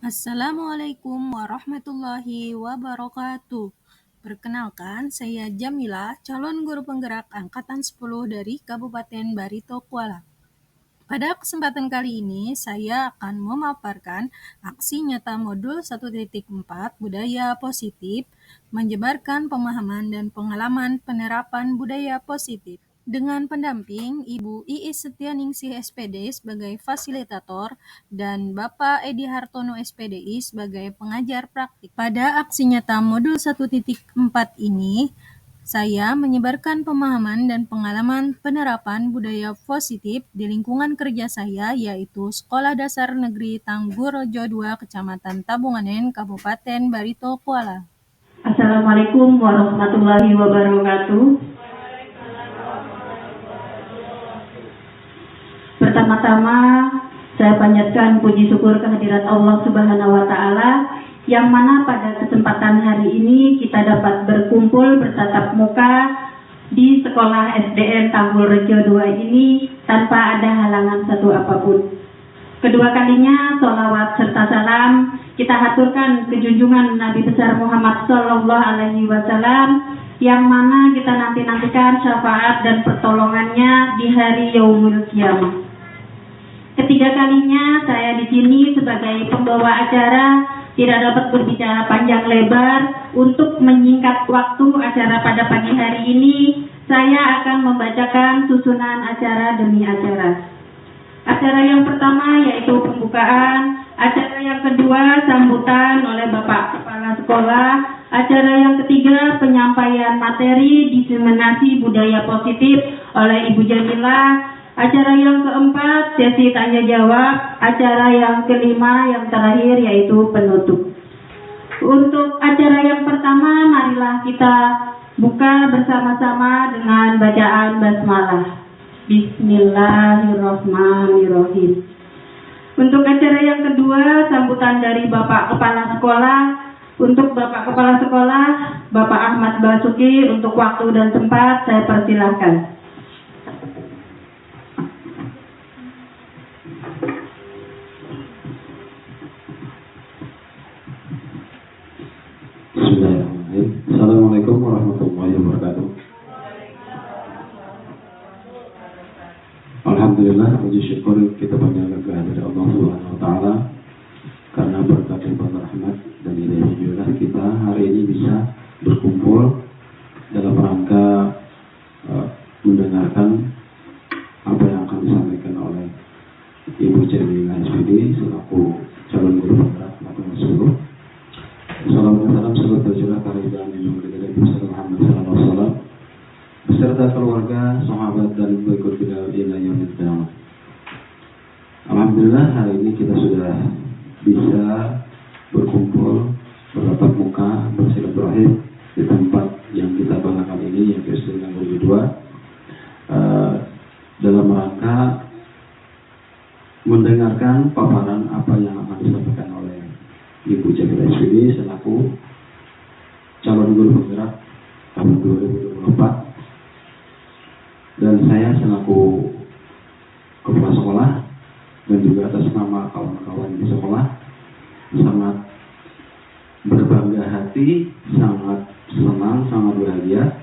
Assalamualaikum warahmatullahi wabarakatuh. Perkenalkan, saya Jamila, calon guru penggerak angkatan 10 dari Kabupaten Barito Kuala. Pada kesempatan kali ini, saya akan memaparkan aksi nyata modul 1.4 Budaya Positif, menyebarkan pemahaman dan pengalaman penerapan budaya positif. Dengan pendamping Ibu Iis Setianingsih SPD sebagai fasilitator dan Bapak Edi Hartono SPDI sebagai pengajar praktik. Pada aksi nyata modul 1.4 ini, saya menyebarkan pemahaman dan pengalaman penerapan budaya positif di lingkungan kerja saya, yaitu Sekolah Dasar Negeri Tanggurejo II, Kecamatan Tabunganen, Kabupaten Barito Kuala. Assalamualaikum warahmatullahi wabarakatuh. Pertama-tama saya panjatkan puji syukur kehadirat Allah Subhanahu wa Ta'ala, yang mana pada kesempatan hari ini kita dapat berkumpul bertatap muka di Sekolah SDN Tanggurejo II ini tanpa ada halangan satu apapun. Kedua kalinya sholawat serta salam kita haturkan ke junjungan Nabi besar Muhammad Sallallahu Alaihi Wasallam, yang mana kita nantikan syafaat dan pertolongannya di hari Yaumul Qiyamah. Ketiga kalinya saya di sini sebagai pembawa acara, tidak dapat berbicara panjang lebar. Untuk menyingkat waktu acara pada pagi hari ini, saya akan membacakan susunan acara demi acara. Acara yang pertama yaitu pembukaan, acara yang kedua sambutan oleh Bapak Kepala Sekolah, acara yang ketiga penyampaian materi diseminasi budaya positif oleh Ibu Jamila, acara yang keempat sesi tanya jawab, acara yang kelima yang terakhir yaitu penutup. Untuk acara yang pertama, marilah kita buka bersama-sama dengan bacaan basmalah. Bismillahirrahmanirrahim. Untuk acara yang kedua, sambutan dari Bapak Kepala Sekolah. Untuk Bapak Kepala Sekolah, Bapak Ahmad Basuki, untuk waktu dan tempat saya persilahkan. Bismillahirrahmanirrahim. Assalamualaikum warahmatullahi wabarakatuh. Alhamdulillah, puji syukur kita panjatkan kehadirat Allah Subhanahu wa Ta'ala, karena berkat limpahan rahmat dan hidayah kita hari ini bisa berkumpul dalam rangka mendengarkan apa yang akan disampaikan oleh Ibu Jamila SPD selaku calon guru penggerak angkatan 10. Assalamualaikum warahmatullahi wabarakatuh. Beserta keluarga, sahabat dan pengikut beliau yang kita. Alhamdulillah, hari ini kita sudah bisa berkumpul bertatap muka bersilaturahim di tempat yang kita banggakan ini, yang SDN Tanggurejo II, dalam rangka mendengarkan paparan apa yang akan disampaikan oleh Ibu Jamila SPD selaku calon guru penggerak tahun 2024, dan saya selaku kepala sekolah dan juga atas nama kawan-kawan di sekolah sangat berbangga hati, sangat senang, sangat bahagia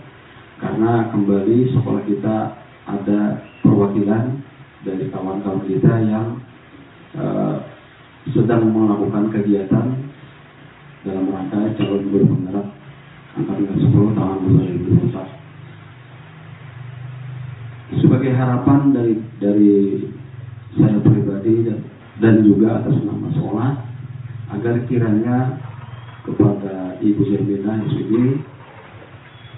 karena kembali sekolah kita ada perwakilan dari kawan-kawan kita yang sedang melakukan kegiatan dalam rangka calon guru penggerak angkatan 10 tahun 2024. Sebagai harapan dari saya pribadi dan juga atas nama sekolah, agar kiranya kepada Ibu Jamila SPD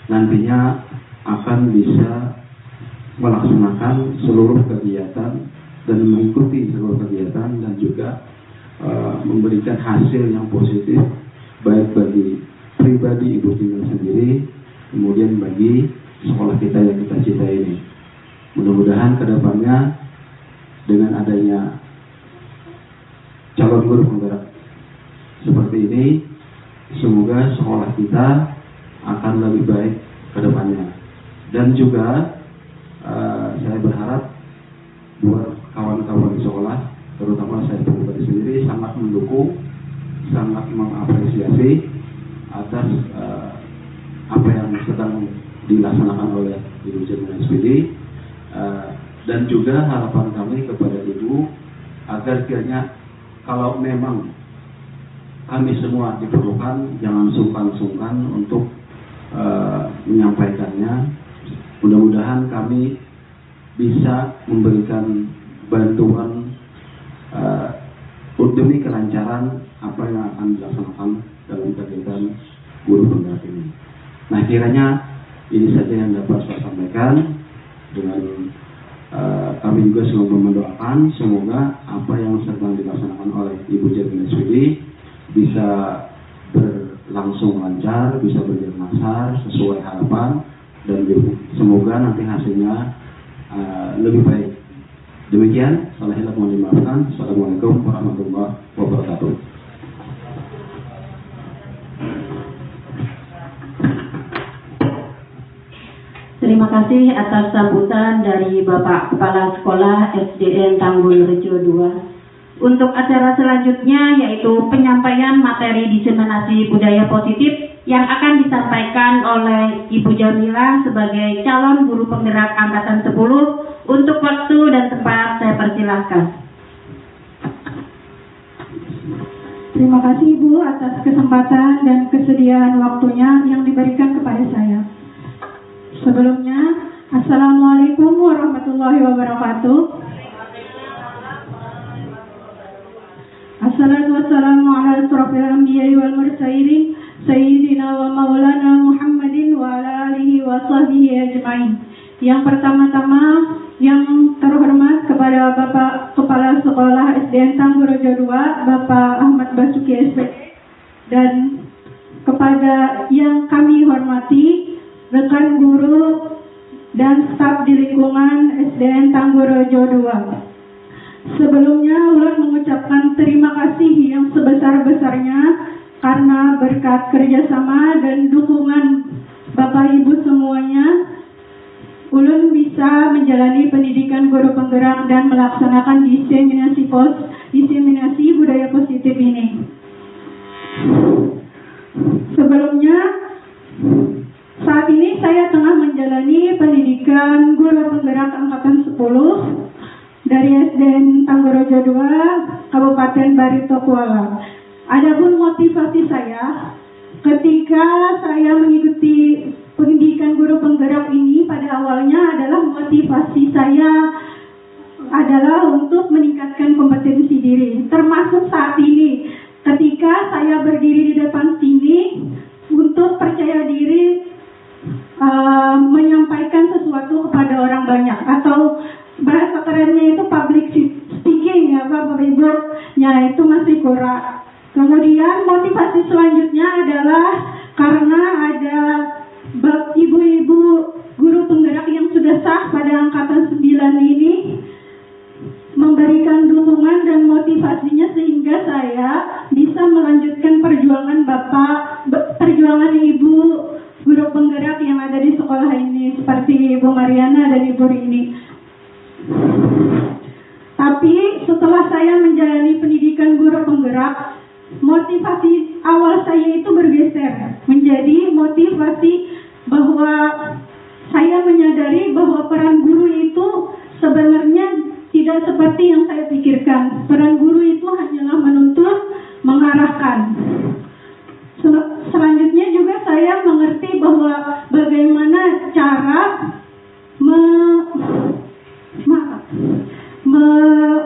nantinya akan bisa melaksanakan seluruh kegiatan dan mengikuti seluruh kegiatan dan juga memberikan hasil yang positif baik bagi pribadi Ibu Jamila sendiri, kemudian bagi sekolah kita yang kita cintai ini. Mudah-mudahan kedepannya dengan adanya calon guru penggerak seperti ini, semoga sekolah kita akan lebih baik kedepannya. Dan juga saya berharap buat kawan-kawan di sekolah, terutama saya pribadi sendiri sangat mendukung sangat mengapresiasi atas apa yang sedang dilaksanakan oleh Ibu Jamila SPD, dan juga harapan kami kepada Ibu agar kiranya kalau memang kami semua diperlukan, jangan sungkan-sungkan untuk menyampaikannya. Mudah-mudahan kami bisa memberikan bantuan demi kelancaran apa yang akan dilaksanakan dalam kegiatan guru penggerak ini. Nah, kiranya ini saja yang dapat saya sampaikan. Dengan kami juga selalu mendoakan semoga apa yang sedang dilaksanakan oleh Ibu Jamila SPD bisa berlangsung lancar, bisa berjalan lancar sesuai harapan, dan semoga nanti hasilnya lebih baik. Demikian, salah hilaf mohon dimaafkan. Assalamualaikum warahmatullahi wabarakatuh. Terima kasih atas sambutan dari Bapak Kepala Sekolah SDN Tanggul Rejo 2. Untuk acara selanjutnya yaitu penyampaian materi diseminasi budaya positif yang akan disampaikan oleh Ibu Jamila sebagai calon guru penggerak angkatan 10. Untuk waktu dan tempat saya persilahkan. Terima kasih Ibu atas kesempatan dan kesediaan waktunya yang diberikan kepada saya. Sebelumnya, Assalamualaikum warahmatullahi wabarakatuh. Assalatu wassalamu ala asrafil anbiya'i wal mursalin Sayyidina wa maulana Muhammadin wa ala alihi wa sahbihi ajma'in. Yang pertama-tama, yang terhormat kepada Bapak Kepala Sekolah SDN Tanggul Rejo 2, Bapak Ahmad Basuki SPD, dan kepada yang kami hormati rekan guru dan staf di lingkungan SDN Tanggul Rejo 2. Sebelumnya, ulun mengucapkan terima kasih yang sebesar-besarnya karena berkat kerjasama dan dukungan Bapak Ibu semuanya, ulun bisa menjalani pendidikan guru penggerak dan melaksanakan diseminasi budaya positif ini. Sebelumnya, saat ini saya tengah menjalani pendidikan guru penggerak angkatan 10 dari SDN Tanggul Rejo 2, Kabupaten Barito Kuala. Adapun motivasi saya ketika saya mengikuti pendidikan guru penggerak ini pada awalnya adalah motivasi saya adalah untuk meningkatkan kompetensi diri. Termasuk saat ini ketika saya berdiri di depan sini untuk percaya diri menyampaikan sesuatu kepada orang banyak, atau bahasa kerennya itu public speaking ya Bapak Ibu, ya itu masih kurang. Kemudian motivasi selanjutnya adalah karena ada ibu-ibu guru penggerak yang sudah sah pada angkatan 9 ini memberikan dukungan dan motivasinya sehingga saya bisa melanjutkan perjuangan ibu guru penggerak yang ada di sekolah ini seperti Ibu Mariana dan Ibu Rini. Tapi setelah saya menjalani pendidikan guru penggerak, motivasi awal saya itu bergeser menjadi motivasi bahwa saya menyadari bahwa peran guru itu sebenarnya tidak seperti yang saya pikirkan. Peran guru itu hanyalah menuntun, mengarahkan. Selanjutnya juga saya mengerti bahwa bagaimana cara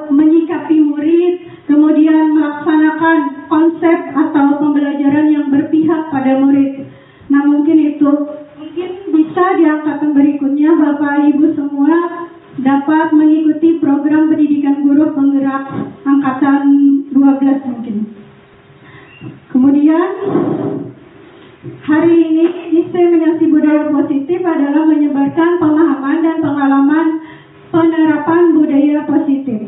menyikapi murid, kemudian melaksanakan konsep atau pembelajaran yang berpihak pada murid. Nah, mungkin bisa di angkatan berikutnya Bapak Ibu semua dapat mengikuti program pendidikan guru penggerak angkatan 12 mungkin. Kemudian hari ini diseminasi budaya positif adalah menyebarkan pemahaman dan pengalaman penerapan budaya positif.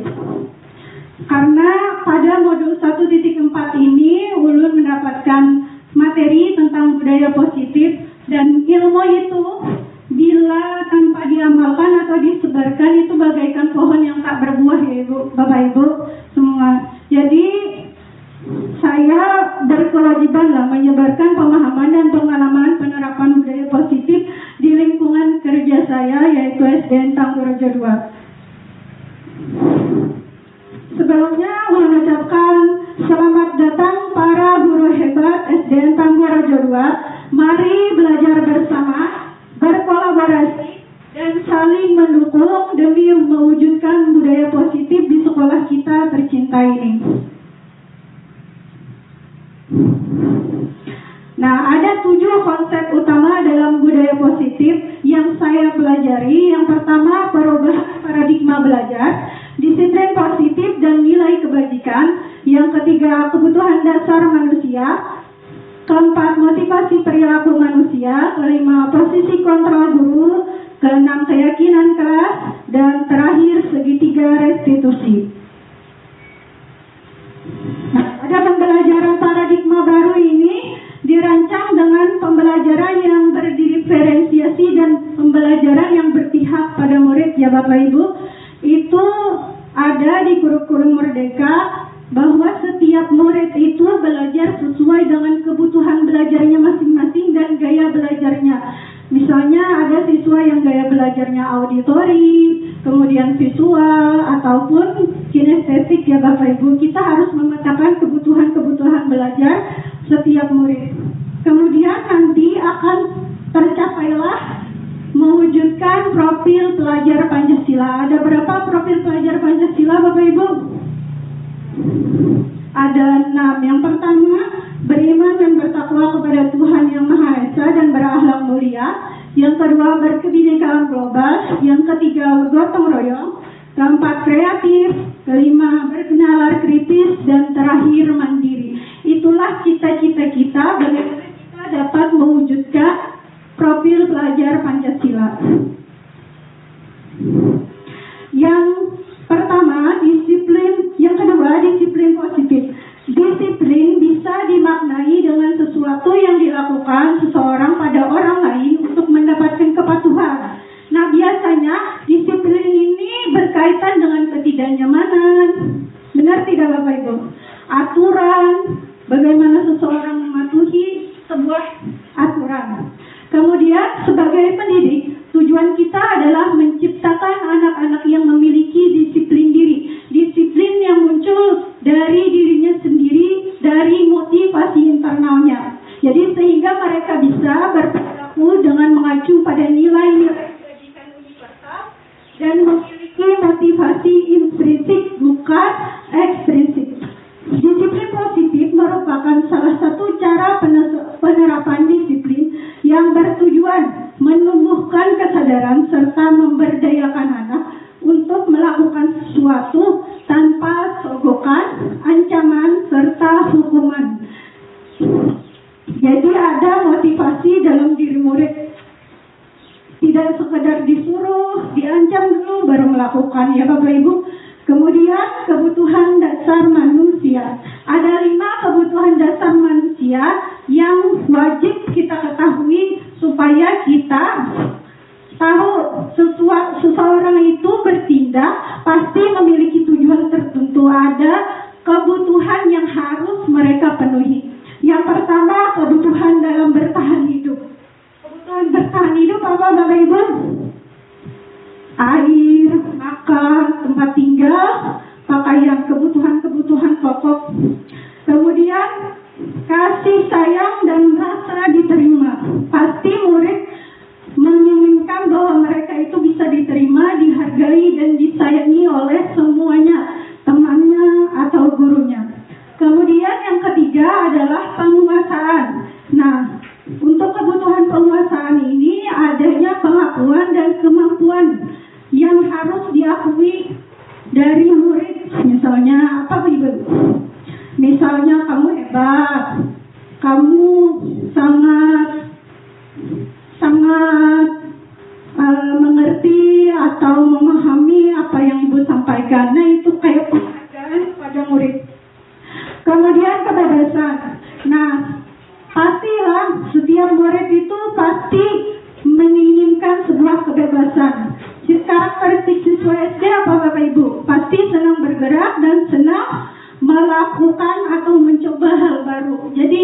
Karena pada modul 1.4 ini ulun mendapatkan materi tentang budaya positif, dan ilmu itu bila tanpa diamalkan atau disebarkan itu bagaikan pohon yang tak berbuah ya Ibu, Bapak Ibu semua. Jadi saya berkewajiban menyebarkan pemahaman dan pengalaman penerapan budaya positif di lingkungan kerja saya, yaitu SDN Tanggurejo 2. Sebelumnya mengucapkan selamat datang para guru hebat SDN Tanggurejo 2. Mari belajar bersama, berkolaborasi, dan saling mendukung demi mewujudkan budaya positif di sekolah kita tercinta ini. Nah, ada 7 konsep utama dalam budaya positif yang saya pelajari. Yang pertama, perubahan paradigma belajar, disiplin positif dan nilai kebajikan. Yang ketiga, kebutuhan dasar manusia. Keempat, motivasi perilaku manusia. Kelima, posisi kontrol guru. Keenam, keyakinan kelas. Dan terakhir, segitiga restitusi. Nah, pada pembelajaran paradigma baru ini dirancang dengan pembelajaran yang berdiferensiasi dan pembelajaran yang berpihak pada murid, ya Bapak Ibu. Itu ada di kurikulum Merdeka bahwa setiap murid itu belajar sesuai dengan kebutuhan belajarnya masing-masing dan gaya belajarnya. Misalnya ada siswa yang gaya belajarnya auditori, kemudian visual, ataupun kinestetik, ya Bapak Ibu. Kita harus memetakan kebutuhan-kebutuhan belajar setiap murid. Kemudian nanti akan tercapailah mewujudkan profil pelajar Pancasila. Ada berapa profil pelajar Pancasila, Bapak Ibu? Ada 6. Yang pertama, beriman dan bertakwa kepada Tuhan Yang Maha Esa dan berakhlak mulia. Yang kedua, berkebinekaan global. Yang ketiga, bergotong royong. Keempat, kreatif. Kelima, berkenalar kritis. Dan terakhir, mandiri. Itulah cita-cita kita bagaimana kita dapat mewujudkan profil pelajar Pancasila. Yang pertama, disiplin. Yang kedua, disiplin positif. Disiplin bisa dimaknai dengan sesuatu yang dilakukan seseorang pada orang lain untuk mendapatkan kepatuhan. Nah, biasanya disiplin ini berkaitan dengan ketidaknyamanan. Benar tidak, Bapak Ibu? Aturan, bagaimana seseorang mematuhi sebuah aturan. Kemudian sebagai pendidik, tujuan kita adalah menciptakan anak-anak yang memiliki disiplin diri. Disiplin yang muncul dari dirinya sendiri, dari motivasi internalnya. Jadi sehingga mereka bisa berperilaku dengan mengacu pada nilai-nilai kebajikan universal dan memiliki motivasi intrinsik bukan ekstrinsik. Disiplin positif merupakan salah satu cara penerapan disiplin yang bertujuan menumbuhkan kesadaran serta memberdayakan anak untuk melakukan sesuatu tanpa sogokan, ancaman, serta hukuman. Jadi ada motivasi dalam diri murid. Tidak sekedar disuruh, diancam dulu baru melakukan, ya Bapak Ibu. Kemudian kebutuhan dasar manusia. Ada 5 kebutuhan dasar manusia yang wajib kita ketahui supaya kita tahu seseorang itu bertindak pasti memiliki tujuan tertentu. Ada kebutuhan yang harus mereka penuhi. Yang pertama, kebutuhan dalam bertahan hidup. Kebutuhan bertahan hidup apa, Bapak Ibu? Air, makan, tempat tinggal, pakaian, kebutuhan-kebutuhan pokok. Kemudian kasih sayang dan rasa diterima. Pasti murid menginginkan bahwa mereka itu bisa diterima, dihargai, dan disayangi oleh semuanya, temannya atau gurunya. Kemudian yang ketiga adalah penguasaan. Nah, untuk kebutuhan penguasaan ini adanya pengakuan dan kemampuan yang harus diakui dari murid. Misalnya apa, Ibu? Misalnya kamu hebat, kamu sangat mengerti atau memahami apa yang Ibu sampaikan. Nah, itu kayak penghargaan pada murid. Kemudian kebebasan. Nah, pastilah setiap murid itu pasti menginginkan sebuah kebebasan. Karakteristik siswa SD apa, Bapak Ibu? Pasti senang bergerak dan senang melakukan atau mencoba hal baru. Jadi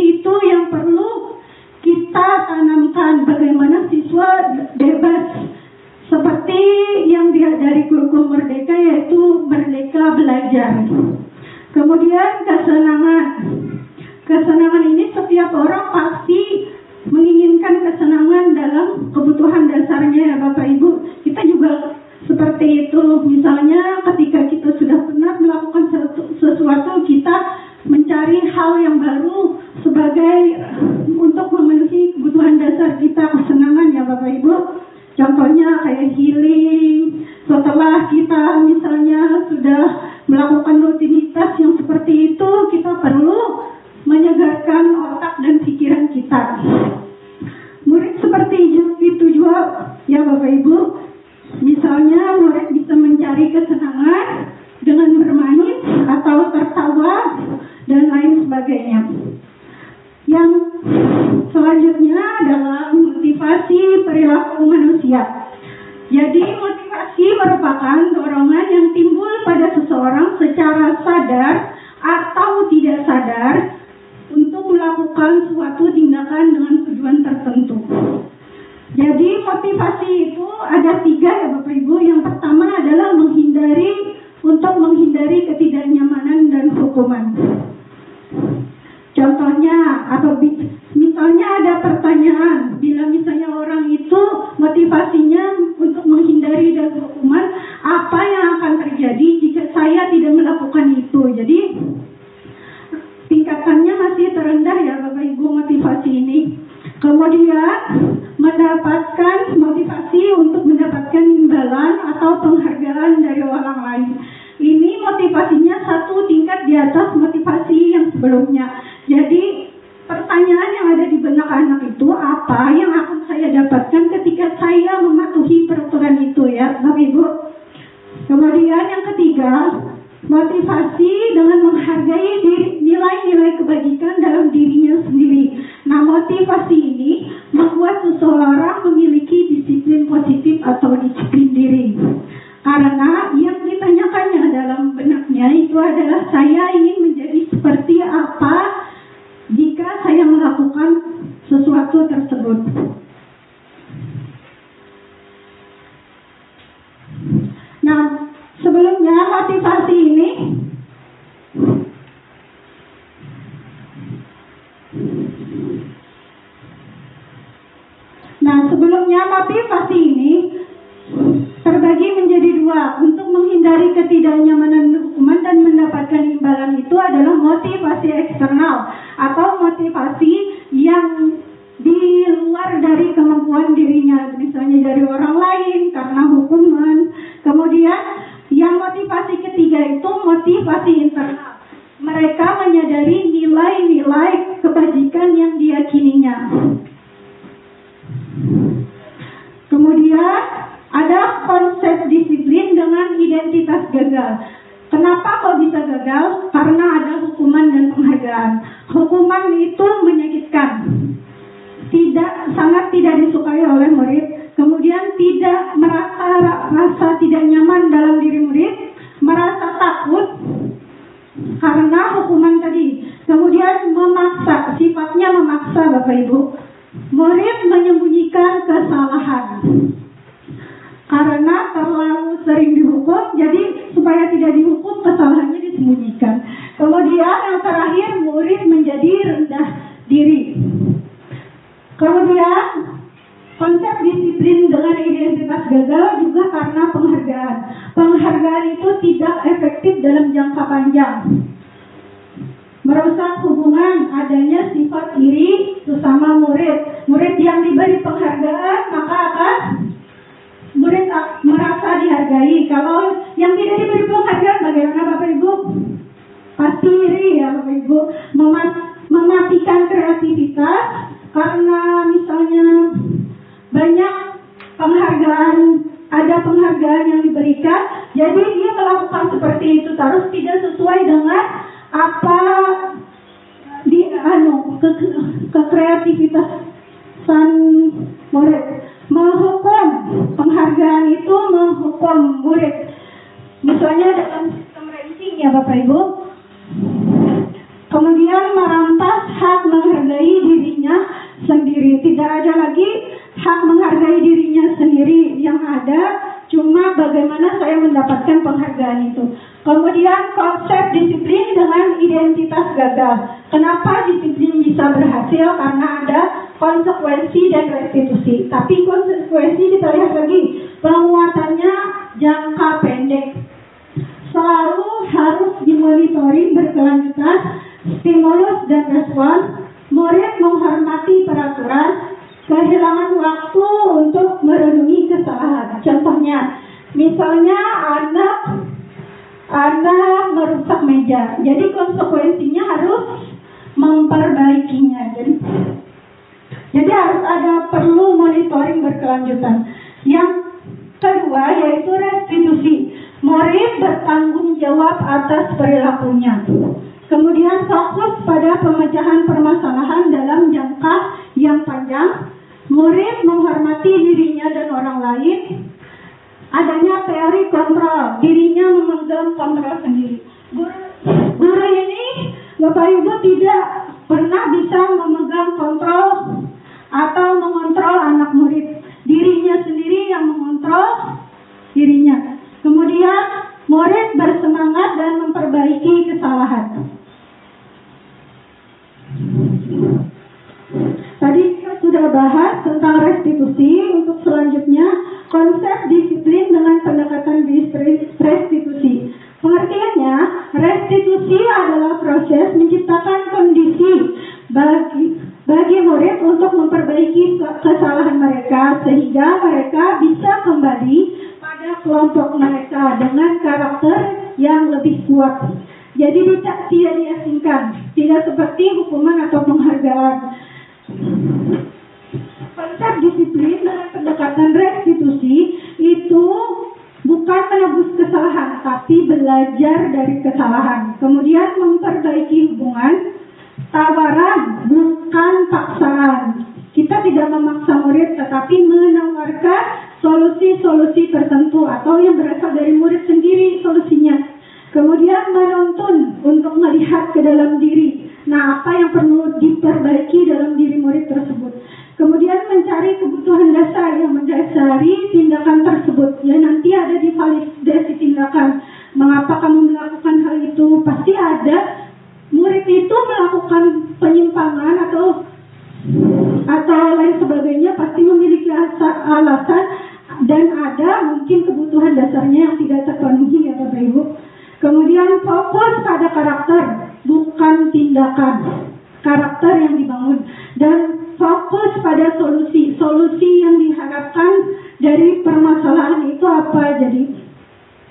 kesenangan ini setiap orang pasti menginginkan kesenangan dalam kebutuhan dasarnya ya Bapak Ibu. Kita juga seperti itu. Misalnya ketika kita sudah pernah melakukan sesuatu, kita mencari hal yang baru sebagai untuk memenuhi kebutuhan dasar kita, kesenangan ya Bapak Ibu. Contohnya kayak healing. Setelah kita misalnya sudah melakukan rutinitas yang seperti itu, kita perlu menyegarkan otak dan pikiran kita. Murid seperti itu juga ya Bapak Ibu. Misalnya murid bisa mencari kesenangan dengan bermain atau tertawa dan lain sebagainya. Yang selanjutnya adalah motivasi perilaku manusia. Jadi motivasi merupakan dorongan yang timbul pada seseorang secara sadar atau tidak sadar untuk melakukan suatu tindakan dengan tujuan tertentu. Jadi motivasi itu ada 3 ya Bapak Ibu. Yang pertama adalah menghindari ketidaknyamanan dan hukuman. Contohnya, atau misalnya ada pertanyaan, bila misalnya orang itu motivasinya untuk menghindari dan hukuman, apa yang akan terjadi jika saya tidak melakukan itu? Jadi tingkatannya masih terendah ya Bapak Ibu motivasi ini. Kemudian mendapatkan motivasi untuk mendapatkan imbalan atau penghargaan dari orang lain. Ini motivasinya 1 tingkat di atas motivasi yang sebelumnya. Jadi pertanyaan yang ada di benak anak itu, apa yang akan saya dapatkan ketika saya mematuhi peraturan itu ya Bapak Ibu. Kemudian yang ketiga, motivasi dengan menghargai nilai-nilai kebajikan dalam dirinya sendiri. Nah, motivasi ini membuat seseorang memiliki disiplin positif atau disiplin diri. Karena yang ditanyakannya dalam benaknya itu adalah, saya ingin menjadi seperti apa jika saya melakukan sesuatu tersebut. Nah, sebelumnya motivasi ini terbagi menjadi 2. Untuk menghindari ketidaknyamanan hukuman dan mendapatkan imbalan itu adalah motivasi eksternal atau motivasi yang di luar dari kemampuan dirinya, misalnya dari orang lain karena hukuman. Kemudian yang motivasi ketiga itu motivasi internal. Mereka menyadari nilai-nilai kebajikan yang diyakininya. Kemudian ada konsep disiplin dengan identitas gagal. Kenapa kok bisa gagal? Karena ada hukuman dan penghargaan. Hukuman itu menyakitkan, sangat tidak disukai oleh murid. Kemudian tidak merasa tidak nyaman dalam diri murid, merasa takut karena hukuman tadi. Kemudian memaksa, sifatnya memaksa Bapak Ibu. Murid menyembunyikan kesalahan karena terlalu sering dihukum, jadi supaya tidak dihukum kesalahannya disembunyikan. Kemudian yang terakhir, murid menjadi rendah diri. Kemudian konsep disiplin dengan identitas gagal juga karena penghargaan. Penghargaan itu tidak efektif dalam jangka panjang, merusak hubungan, adanya sifat iri sesama murid. Murid yang diberi penghargaan maka akan murid merasa dihargai. Kalau yang tidak diberi penghargaan, bagaimana Bapak Ibu? Pasti iri ya Bapak Ibu. Mematikan kreativitas karena misalnya banyak penghargaan, ada penghargaan yang diberikan, jadi dia melakukan seperti itu terus, tidak sesuai dengan apa kekreativitasan murid. Menghukum, penghargaan itu menghukum murid. Misalnya dalam sistem ranking ya Bapak Ibu. Kemudian merampas hak menghargai dirinya sendiri. Tidak ada lagi hak menghargai dirinya sendiri. Yang ada cuma bagaimana saya mendapatkan penghargaan itu. Kemudian konsep disiplin dengan identitas gagal. Kenapa disiplin bisa berhasil? Karena ada konsekuensi dan restitusi. Tapi konsekuensi kita lihat lagi, penguatannya jangka pendek. Selalu harus dimonitoring berkelanjutan, stimulus dan respon. Murid menghormati peraturan, kehilangan waktu untuk merenungi kesalahan. Contohnya, misalnya anak merusak meja, jadi konsekuensinya harus memperbaikinya. Jadi harus perlu monitoring berkelanjutan. Yang kedua yaitu restitusi. Murid bertanggung jawab atas perilakunya. Kemudian fokus pada pemecahan permasalahan dalam jangka yang panjang. Murid menghormati dirinya dan orang lain. Adanya teori kontrol, dirinya memegang kontrol sendiri. Guru ini, Bapak Ibu, tidak pernah bisa memegang kontrol atau mengontrol anak murid. Dirinya sendiri yang mengontrol dirinya. Kemudian murid bersemangat dan memperbaiki kesalahan. Tadi kita sudah bahas tentang restitusi. Untuk selanjutnya, konsep disiplin dengan pendekatan restitusi. Pengertiannya, restitusi adalah proses menciptakan kondisi bagi murid untuk memperbaiki kesalahan mereka sehingga mereka bisa kembali pada kelompok mereka dengan karakter yang lebih kuat. Jadi tidak diasingkan, tidak seperti hukuman atau penghargaan. Konsep disiplin dengan pendekatan restitusi itu bukan menebus kesalahan, tapi belajar dari kesalahan. Kemudian memperbaiki hubungan, tawaran bukan paksaan. Kita tidak memaksa murid, tetapi menawarkan solusi-solusi tertentu atau yang berasal dari murid sendiri solusinya. Kemudian menuntun untuk melihat ke dalam diri. Nah, apa yang perlu diperbaiki dalam diri murid tersebut. Kemudian mencari kebutuhan dasar yang mendasari tindakan tersebut. Ya, nanti ada di validasi tindakan. Mengapa kamu melakukan hal itu? Pasti ada murid itu melakukan penyimpangan atau lain sebagainya, pasti memiliki alasan dan ada mungkin kebutuhan dasarnya yang tidak terpenuhi, ya Bapak Ibu. Kemudian fokus pada karakter, bukan tindakan. Karakter yang dibangun. Dan fokus pada solusi. Solusi yang diharapkan dari permasalahan itu apa? Jadi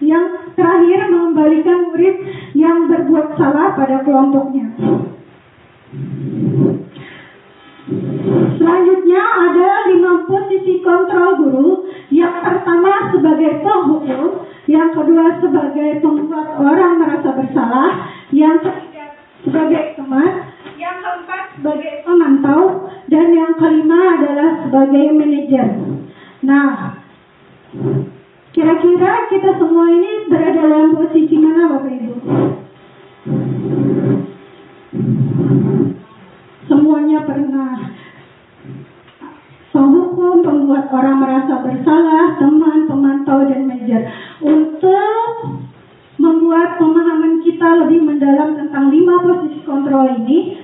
yang terakhir, mengembalikan murid yang berbuat salah pada kelompoknya. Selanjutnya ada 5 posisi kontrol guru. Yang pertama sebagai penghukum, yang kedua sebagai pembuat orang merasa bersalah, yang ketiga sebagai teman, yang keempat sebagai pemantau, dan yang kelima adalah sebagai manajer. Nah, kira-kira kita semua ini berada dalam posisi mana, Bapak Ibu? Semuanya pernah. Penghukum, pembuat orang merasa bersalah, teman, pemantau, dan manajer. Untuk membuat pemahaman kita lebih mendalam tentang 5 posisi kontrol ini,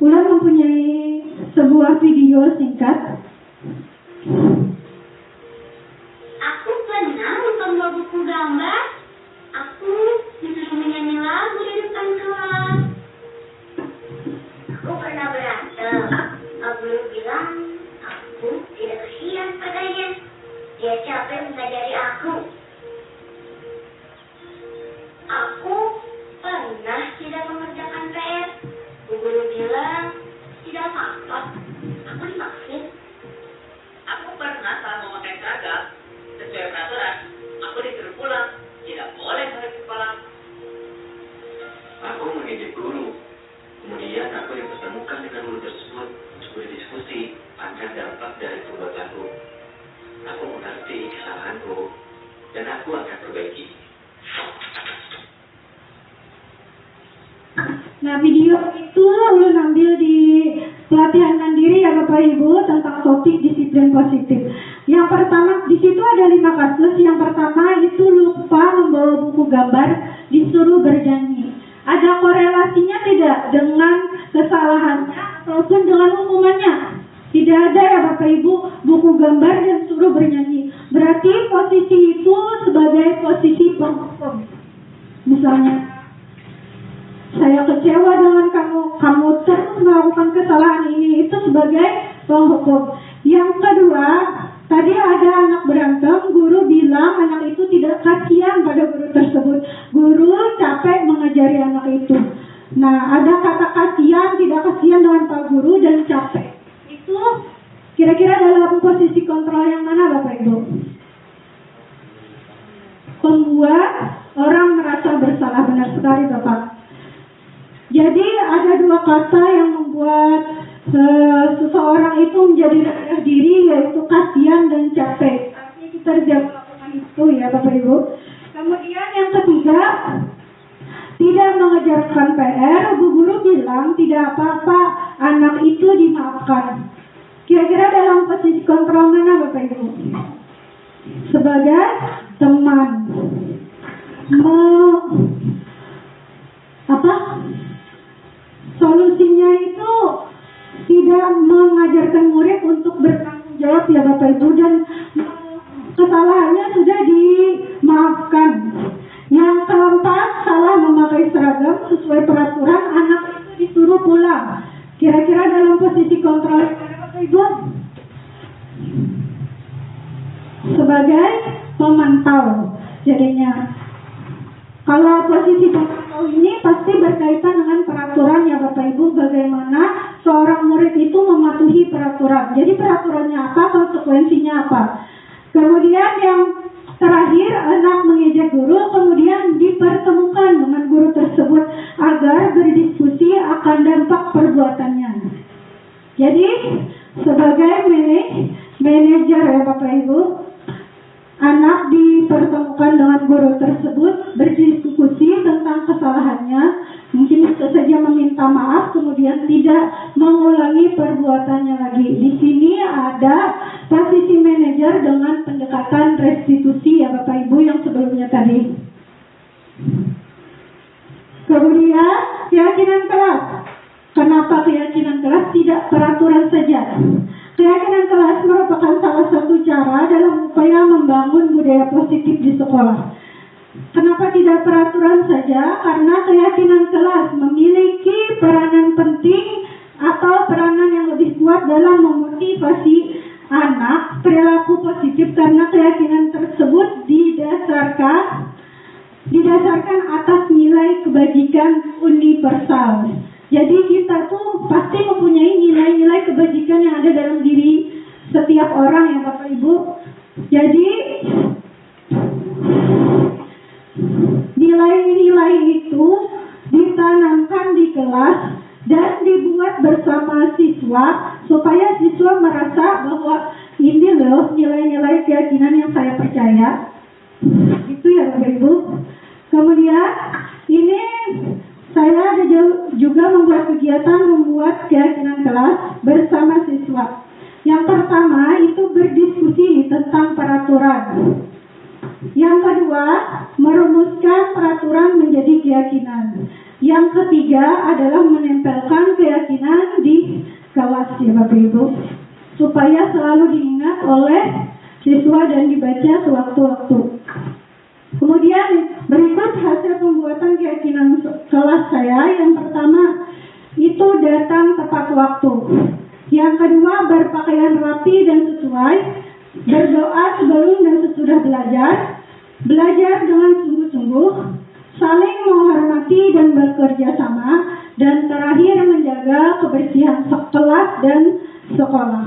Ulan mempunyai sebuah video singkat. Aku pernah membawa buku gambar. Aku disuruh menyanyi lagu di depan kelas. Aku pernah berantem. Abu bilang aku tidak kasihan padanya. Dia capek mengajari aku. Aku pernah tidak mengerjakan PR. Bu guru bilang tidak apa-apa. Aku divaksin. Aku pernah salah memakai seragam. Sesuai peraturan, aku disuruh pulang. Tidak boleh naik kepala. Aku mengejek guru. Kemudian aku dipertemukan dengan guru tersebut untuk berdiskusi akan dampak dari perbuatanku. Aku mengerti kesalahanku dan aku akan perbaiki. Nah, video itu ulun ambil di pelatihan mandiri ya Bapak Ibu tentang topik disiplin positif. Yang pertama, di situ ada 5 kasus. Yang pertama itu lupa membawa buku gambar. disuruh bernyanyi. Ada korelasinya tidak dengan kesalahannya ataupun dengan hukumannya? Tidak ada ya Bapak Ibu, buku gambar dan suruh bernyanyi. Berarti posisi itu sebagai posisi penghukum. Misalnya, saya kecewa dengan kamu terus melakukan kesalahan ini, itu sebagai penghukum. Yang kedua, tadi ada anak berantem, guru bilang anak itu tidak kasihan pada guru tersebut. Guru capek mengajari anak itu. Nah, ada kata kasihan, tidak kasihan dengan Pak Guru dan capek. Itu kira-kira dalam posisi kontrol yang mana Bapak Ibu? Membuat orang merasa bersalah, benar sekali Bapak. Jadi ada dua kata yang membuat seseorang itu menjadi rendah diri, yaitu kasihan dan capek. Artinya kita harus melakukan itu ya Bapak Ibu. Kemudian yang ketiga, tidak mengejarkan PR. Bu guru bilang tidak apa-apa, anak itu dimaafkan. Kira-kira dalam posisi kontrol mana Bapak Ibu? Sebagai teman, solusinya itu tidak mengajarkan murid untuk bertanggung jawab ya Bapak Ibu, dan kesalahannya sudah dimaafkan. Yang keempat, salah memakai seragam sesuai peraturan, anak itu disuruh pulang. Kira-kira dalam posisi kontrol Bapak Ibu? Sebagai pemantau. Jadinya kalau posisi pemantau ini pasti berkaitan dengan peraturan ya Bapak Ibu, bagaimana seorang murid itu mematuhi peraturan. Jadi peraturannya apa, konsekuensinya apa. Kemudian yang terakhir, anak mengejek guru, kemudian dipertemukan dengan guru tersebut agar berdiskusi akan dampak perbuatannya. Jadi sebagai manajer ya Bapak Ibu, anak dipertemukan dengan guru tersebut, berdiskusi tentang kesalahannya, mungkin bisa saja meminta maaf, kemudian tidak mengulangi perbuatannya lagi. Di sini ada posisi manajer dengan pendekatan restitusi ya Bapak Ibu yang sebelumnya tadi. Kemudian keyakinan kelas. Kenapa keyakinan kelas, tidak peraturan saja? Keyakinan kelas merupakan salah satu cara dalam upaya membangun budaya positif di sekolah. Kenapa tidak peraturan saja? Karena keyakinan kelas memiliki peranan penting atau peranan yang lebih kuat dalam memotivasi anak perilaku positif, karena keyakinan tersebut didasarkan atas nilai kebajikan universal. Jadi kita tuh pasti mempunyai nilai-nilai kebajikan yang ada dalam diri setiap orang ya Bapak Ibu. Jadi nilai-nilai itu ditanamkan di kelas dan dibuat bersama siswa supaya siswa merasa bahwa ini loh nilai-nilai keyakinan yang saya percaya. Itu ya Bapak Ibu. Kemudian ini saya juga membuat kegiatan membuat keyakinan kelas bersama siswa. Yang pertama itu berdiskusi tentang peraturan. Yang kedua, merumuskan peraturan menjadi keyakinan. Yang ketiga adalah menempelkan keyakinan di kelas ya Bapak Ibu, supaya selalu diingat oleh siswa dan dibaca sewaktu-waktu. Kemudian berikut hasil pembuatan keyakinan kelas saya. Yang pertama itu datang tepat waktu. Yang kedua, berpakaian rapi dan sesuai, berdoa sebelum dan sesudah belajar, belajar dengan sungguh-sungguh, saling menghormati dan bekerja sama, dan terakhir menjaga kebersihan kelas dan sekolah.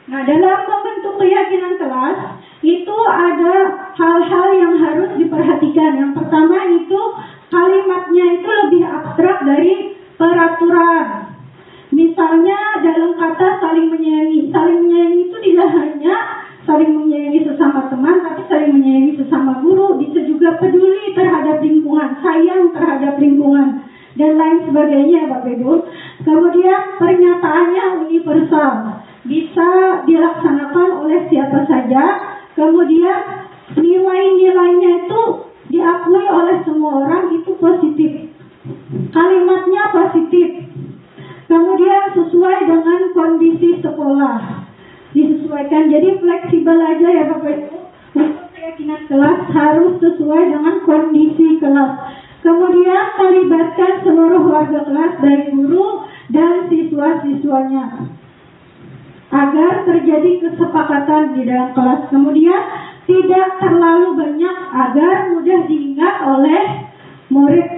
Nah, dalam membentuk keyakinan kelas itu ada hal-hal yang harus diperhatikan. Yang pertama itu kalimatnya itu lebih abstrak dari peraturan. Misalnya dalam kata saling menyayangi. Saling menyayangi itu tidak hanya saling menyayangi sesama teman, tapi saling menyayangi sesama guru. Bisa juga peduli terhadap lingkungan, sayang terhadap lingkungan, dan lain sebagainya Bapak Ibu. Kemudian pernyataannya universal, bisa dilaksanakan oleh siapa saja. Kemudian nilai-nilainya itu diakui oleh semua orang, itu positif. Kalimatnya positif. Kemudian sesuai dengan kondisi sekolah, disesuaikan. Jadi fleksibel aja ya Bapak Ibu. Untuk keyakinan kelas harus sesuai dengan kondisi kelas. Kemudian melibatkan seluruh warga kelas, baik guru dan siswa-siswanya, agar terjadi kesepakatan di dalam kelas. Kemudian tidak terlalu banyak agar mudah diingat oleh murid.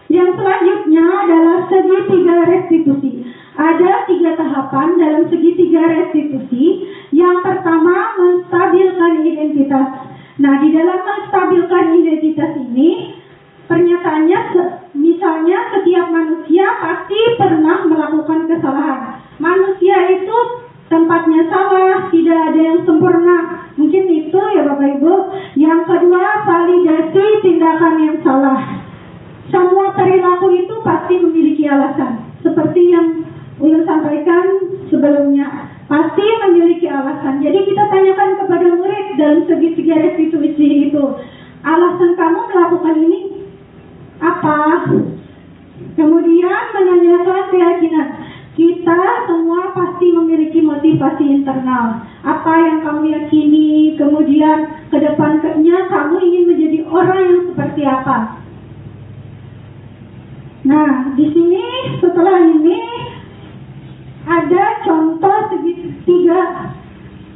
Yang selanjutnya adalah segitiga restitusi. Ada 3 tahapan dalam segitiga restitusi. Yang pertama, menstabilkan identitas. Nah, di dalam menstabilkan identitas ini, pernyataannya misalnya setiap manusia pasti pernah melakukan kesalahan. Manusia itu tempatnya salah, tidak ada yang sempurna. Mungkin itu ya Bapak Ibu. Yang kedua, validasi tindakan yang salah. Semua perilaku itu pasti memiliki alasan. Seperti yang Ulun sampaikan sebelumnya, pasti memiliki alasan. Jadi kita tanyakan kepada murid dalam segitiga restitusi itu, alasan kamu melakukan ini apa? Kemudian menanyakan keyakinan. Kita semua pasti memiliki motivasi internal. Apa yang kamu yakini, kemudian ke depannya kamu ingin menjadi orang yang seperti apa? Nah, di sini setelah ini ada contoh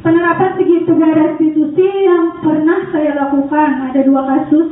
penerapan segitiga restitusi yang pernah saya lakukan. Ada 2 kasus.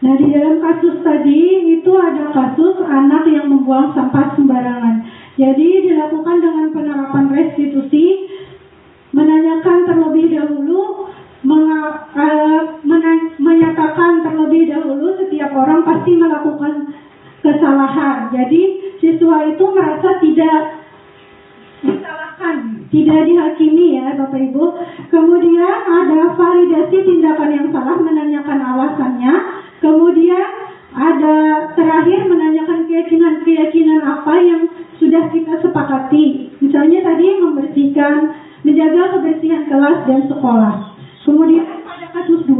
Nah, di dalam kasus tadi itu ada kasus anak yang membuang sampah sembarangan. Jadi dilakukan dengan penerapan restitusi, menanyakan terlebih dahulu, menyatakan terlebih dahulu setiap orang pasti melakukan kesalahan. Jadi siswa itu merasa tidak disalahkan, tidak dihakimi ya Bapak Ibu. Kemudian ada validasi tindakan yang salah, menanyakan alasannya. Kemudian ada terakhir menanyakan keyakinan apa yang sudah kita sepakati. Misalnya tadi membersihkan menjaga kebersihan kelas dan sekolah. Kemudian pada kasus 2,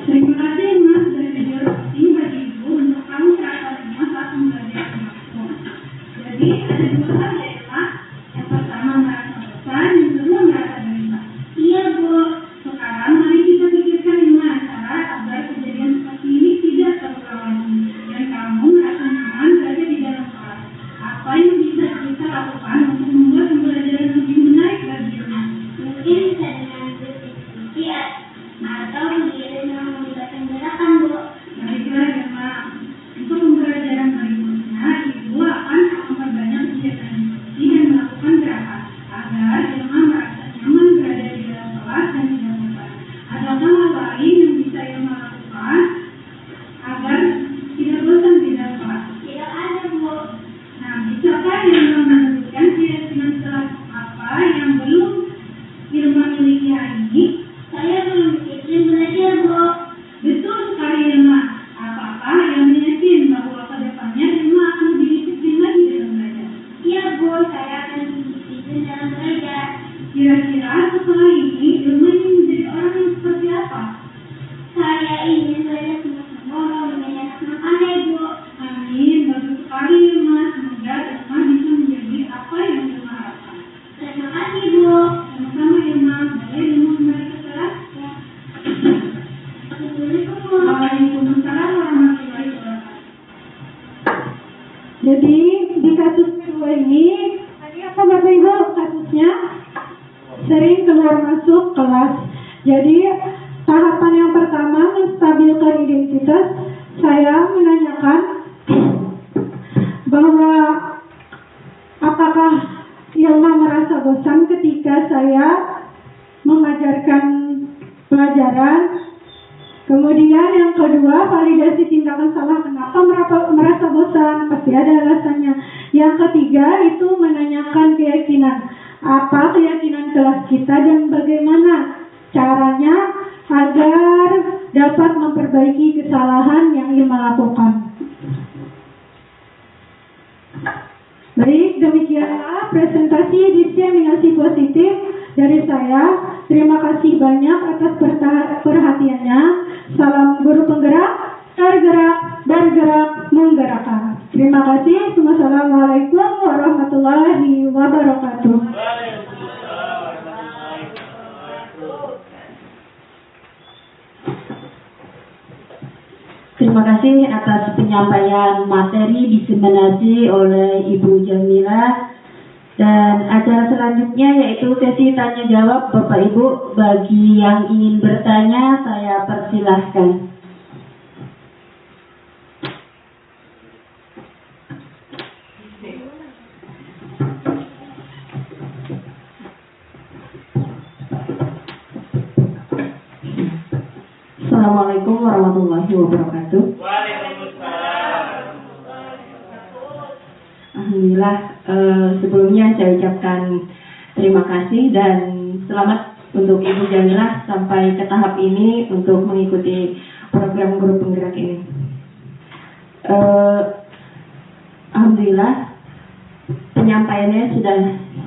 terima kasih Mas dari video ini bagi Ibu untuk kamu terasa lemah saat belajar smartphone. Jadi ada 2 hal ya Pak. Yang pertama merasa bosan, yang kedua merasa gelisah. Iya Bu. Sekarang mari kita pikirkan gimana cara agar kejadian seperti ini tidak terulang lagi dan kamu merasa nyaman berada di dalam kelas. Apa yang bisa kita lakukan untuk membuat pembelajaran lebih menarik bagimu? Mungkin bisa dengan berdiskusi atau dengan melibatkan gerakan Bu. Baiklah Irma, untuk pembelajaran berikutnya Ibu akan memperbanyak kegiatan diskusi dan melakukan gerakan agar Irma merasa nyaman berada di dalam kelas dan tidak bosan. Adakah hal lain yang bisa Irma lakukan agar tidak bosan di dalam kelas? Tidak ada Bu. Nah, bisakah Irma menyebutkan keyakinan kelas apa yang belum Irma miliki hari ini? Saya belum disiplin belajar Bu. Betul sekali Irma. Apakah yang yakin bahwa ke depannya Irma akan lebih disiplin lagi dalam belajar? Iya Bu, saya akan lebih disiplin dalam belajar. Kira-kira setelah ini Irma ingin menjadi orang yang seperti apa? Saya ingin belajar semua menjadi anak yang pandai Bu. Amin, bagus sekali Irma. Semoga Irma bisa menjadi apa yang Irma harapkan. Terima kasih Bu. Sama-sama Irma. Boleh Irma kembali ke kelas? Ya. Waalaikumsalam warahmatullahi wabarakatuh. Jadi di kasus kedua ini tadi apa Bapak Ibu kasusnya? Sering keluar masuk kelas. Jadi tahapan yang pertama menstabilkan identitas. Saya menanyakan bahwa apakah Irma merasa bosan ketika saya mengajarkan pelajaran. Kemudian yang kedua, validasi tindakan salah. Kenapa merasa bosan? Pasti ada alasannya. Yang ketiga itu menanyakan keyakinan. Apa keyakinan kelas kita dan bagaimana caranya agar dapat memperbaiki kesalahan yang Irma lakukan. Baik, demikianlah presentasi diskriminasi positif dari saya. Terima kasih banyak atas perhatiannya. Salam guru penggerak, bergerak, menggerakkan. Terima kasih. Wassalamualaikum warahmatullahi wabarakatuh. Terima kasih atas penyampaian materi diseminasi oleh Ibu Jamila. Dan acara selanjutnya yaitu sesi tanya jawab Bapak Ibu. Bagi yang ingin bertanya saya persilahkan. Assalamualaikum warahmatullahi wabarakatuh. Alhamdulillah, sebelumnya saya ucapkan terima kasih dan selamat untuk Ibu Jamila sampai ke tahap ini untuk mengikuti program guru penggerak ini. Alhamdulillah, penyampaiannya sudah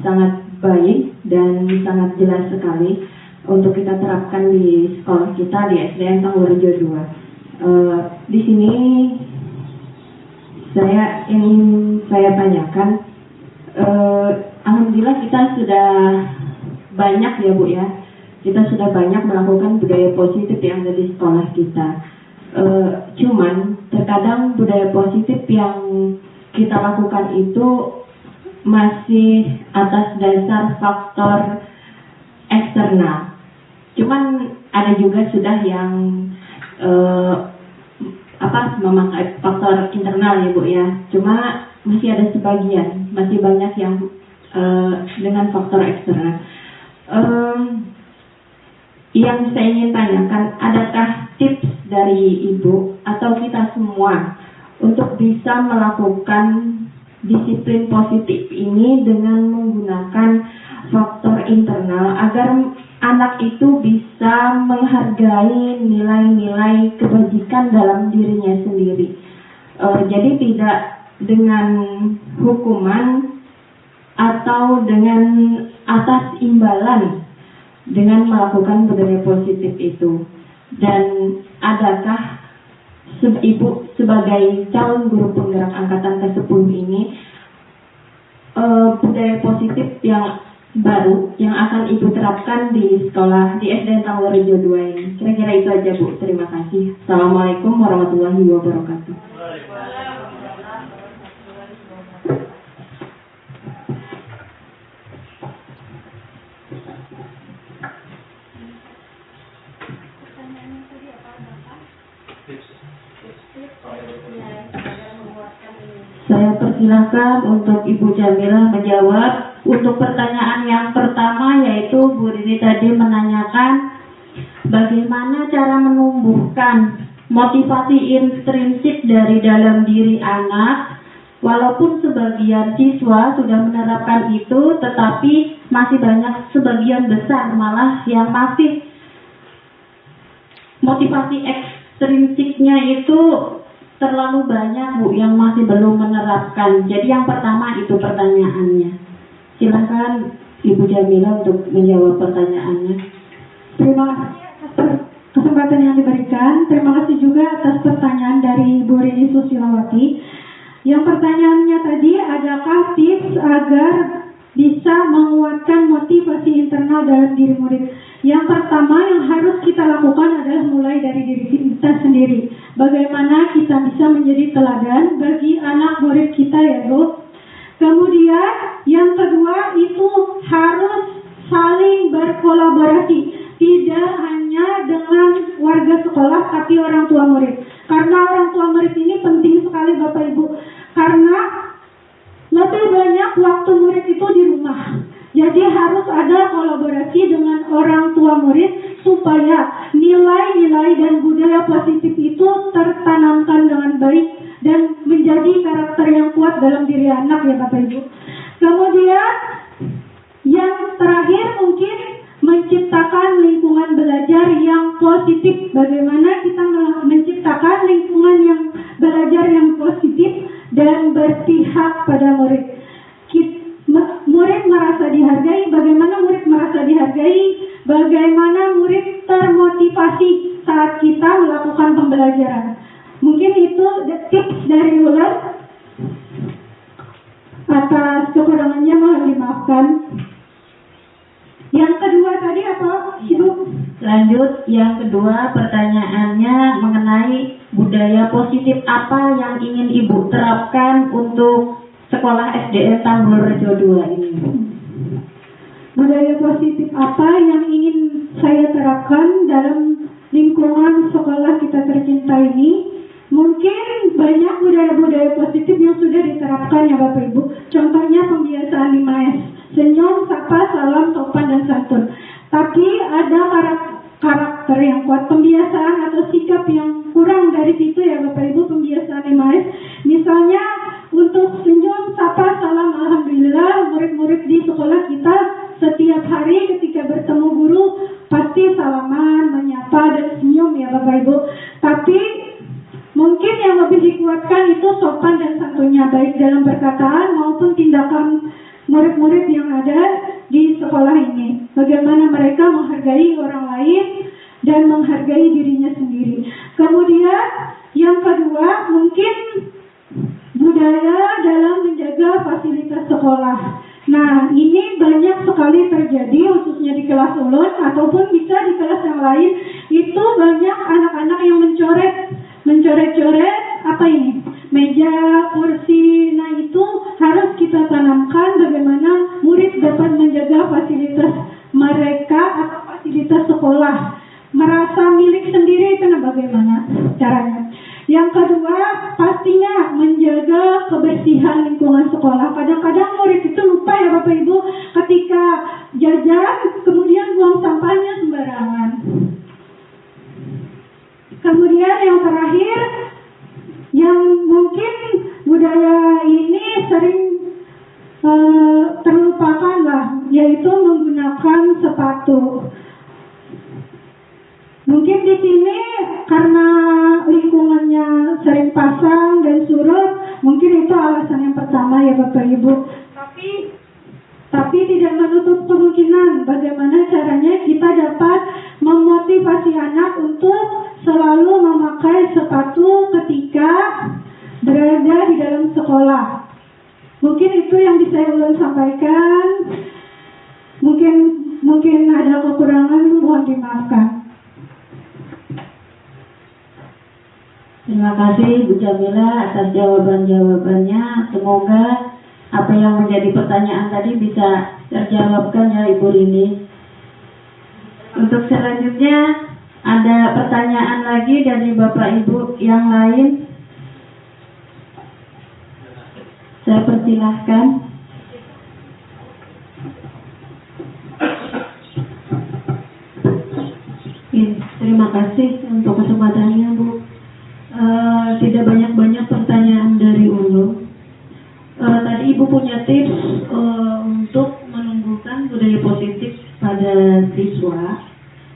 sangat baik dan sangat jelas sekali. untuk kita terapkan di sekolah kita di SDN Tanggurejo 2. Di sini saya tanyakan, alhamdulillah kita sudah banyak ya Bu ya, kita sudah banyak melakukan budaya positif yang ada di sekolah kita. Cuman terkadang budaya positif yang kita lakukan itu masih atas dasar faktor eksternal. Cuman ada juga sudah yang memakai faktor internal ya Bu ya. Cuma masih ada sebagian, masih banyak yang dengan faktor eksternal. Yang saya ingin tanyakan, adakah tips dari Ibu atau kita semua untuk bisa melakukan disiplin positif ini dengan menggunakan faktor internal agar anak itu bisa menghargai nilai-nilai kebajikan dalam dirinya sendiri. Jadi tidak dengan hukuman atau dengan atas imbalan dengan melakukan budaya positif itu. Dan adakah Ibu sebagai calon guru penggerak angkatan ke-10 ini budaya positif yang baru yang akan Ibu terapkan di sekolah di SDN Tanggurejo 2 ini? Kira-kira itu aja Bu. Terima kasih. Assalamualaikum warahmatullahi wabarakatuh. Saya persilakan untuk Ibu Jamilah menjawab. Untuk pertanyaan yang pertama, yaitu Bu Rini tadi menanyakan bagaimana cara menumbuhkan motivasi intrinsik dari dalam diri anak. Walaupun sebagian siswa sudah menerapkan itu, tetapi masih banyak sebagian besar malah yang masih motivasi ekstrinsiknya itu terlalu banyak Bu yang masih belum menerapkan. Jadi yang pertama itu pertanyaannya. Silakan Ibu Jamila untuk menjawab pertanyaannya. Terima kasih atas kesempatan yang diberikan. Terima kasih juga atas pertanyaan dari Bu Rini Susilawati. Yang pertanyaannya tadi, adakah tips agar bisa menguatkan motivasi internal dalam diri murid? Yang pertama yang harus kita lakukan adalah mulai dari diri kita sendiri. Bagaimana kita bisa menjadi teladan bagi anak murid kita ya Bu. Kemudian yang kedua itu harus saling berkolaborasi. Tidak hanya dengan warga sekolah tapi orang tua murid. Karena orang tua murid ini penting sekali Bapak Ibu. Karena lebih banyak waktu murid itu di rumah. Jadi harus ada kolaborasi dengan orang tua murid supaya nilai-nilai dan budaya positif itu tertanamkan dengan baik dan menjadi karakter yang kuat dalam diri anak ya Bapak Ibu. Kemudian yang terakhir mungkin menciptakan lingkungan belajar yang positif. Bagaimana kita menciptakan lingkungan yang belajar yang positif dan berpihak pada murid. Murid merasa dihargai, bagaimana murid merasa dihargai, bagaimana murid termotivasi saat kita melakukan pembelajaran. Mungkin itu tips dari Wulan. Atas kekurangannya mohon dimaafkan. Yang kedua tadi apa Ibu? Lanjut, yang kedua pertanyaannya mengenai budaya positif apa yang ingin Ibu terapkan untuk sekolah SDN Tanggurejo 2 ini. Budaya positif apa yang ingin saya terapkan dalam lingkungan sekolah kita tercinta ini? Mungkin banyak budaya-budaya positif yang sudah diterapkan ya Bapak Ibu. Contohnya pembiasaan 5S, senyum, sapa, salam, sopan, dan santun. Tapi ada karakter yang kuat, pembiasaan atau sikap yang kurang dari situ ya Bapak Ibu, pembiasaan 5S. Misalnya untuk senyum, sapa, salam, alhamdulillah murid-murid di sekolah kita setiap hari ketika bertemu guru pasti salaman, menyapa, dan senyum ya Bapak Ibu. Tapi mungkin yang lebih dikuatkan itu sopan dan santunnya, baik dalam perkataan maupun tindakan murid-murid yang ada di sekolah ini. Bagaimana mereka menghargai orang lain dan menghargai dirinya sendiri. Kemudian yang kedua, mungkin budaya dalam menjaga fasilitas sekolah. Nah, ini banyak sekali terjadi, khususnya di kelas ulun ataupun bisa di kelas yang lain. Itu banyak anak-anak yang mencoret-coret apa ini? Meja, kursi. Nah, itu harus kita tanamkan bagaimana murid dapat menjaga fasilitas mereka atau fasilitas sekolah. Merasa milik sendiri itu bagaimana caranya. Yang kedua, pastinya menjaga kebersihan lingkungan sekolah. Kadang-kadang murid itu lupa ya Bapak Ibu, ketika jajan kemudian buang sampahnya sembarangan. Kemudian yang terakhir, yang mungkin budaya ini sering terlupakan lah, yaitu menggunakan sepatu. Mungkin di sini karena lingkungannya sering pasang dan surut, mungkin itu alasan yang pertama ya Bapak Ibu. Tapi tidak menutup kemungkinan bagaimana caranya kita dapat memotivasi anak untuk selalu memakai sepatu ketika berada di dalam sekolah. Mungkin itu yang bisa ulun sampaikan. Mungkin ada kekurangan, mohon dimaafkan. Terima kasih Bu Jamila atas jawaban-jawabannya. Semoga apa yang menjadi pertanyaan tadi bisa terjawabkan ya Ibu Rini. Untuk selanjutnya ada pertanyaan lagi dari Bapak Ibu yang lain. Saya persilahkan. Terima kasih untuk kesempatannya Bu. Tidak banyak-banyak pertanyaan dari Ulu. Tadi Ibu punya tips untuk menumbuhkan budaya positif pada siswa.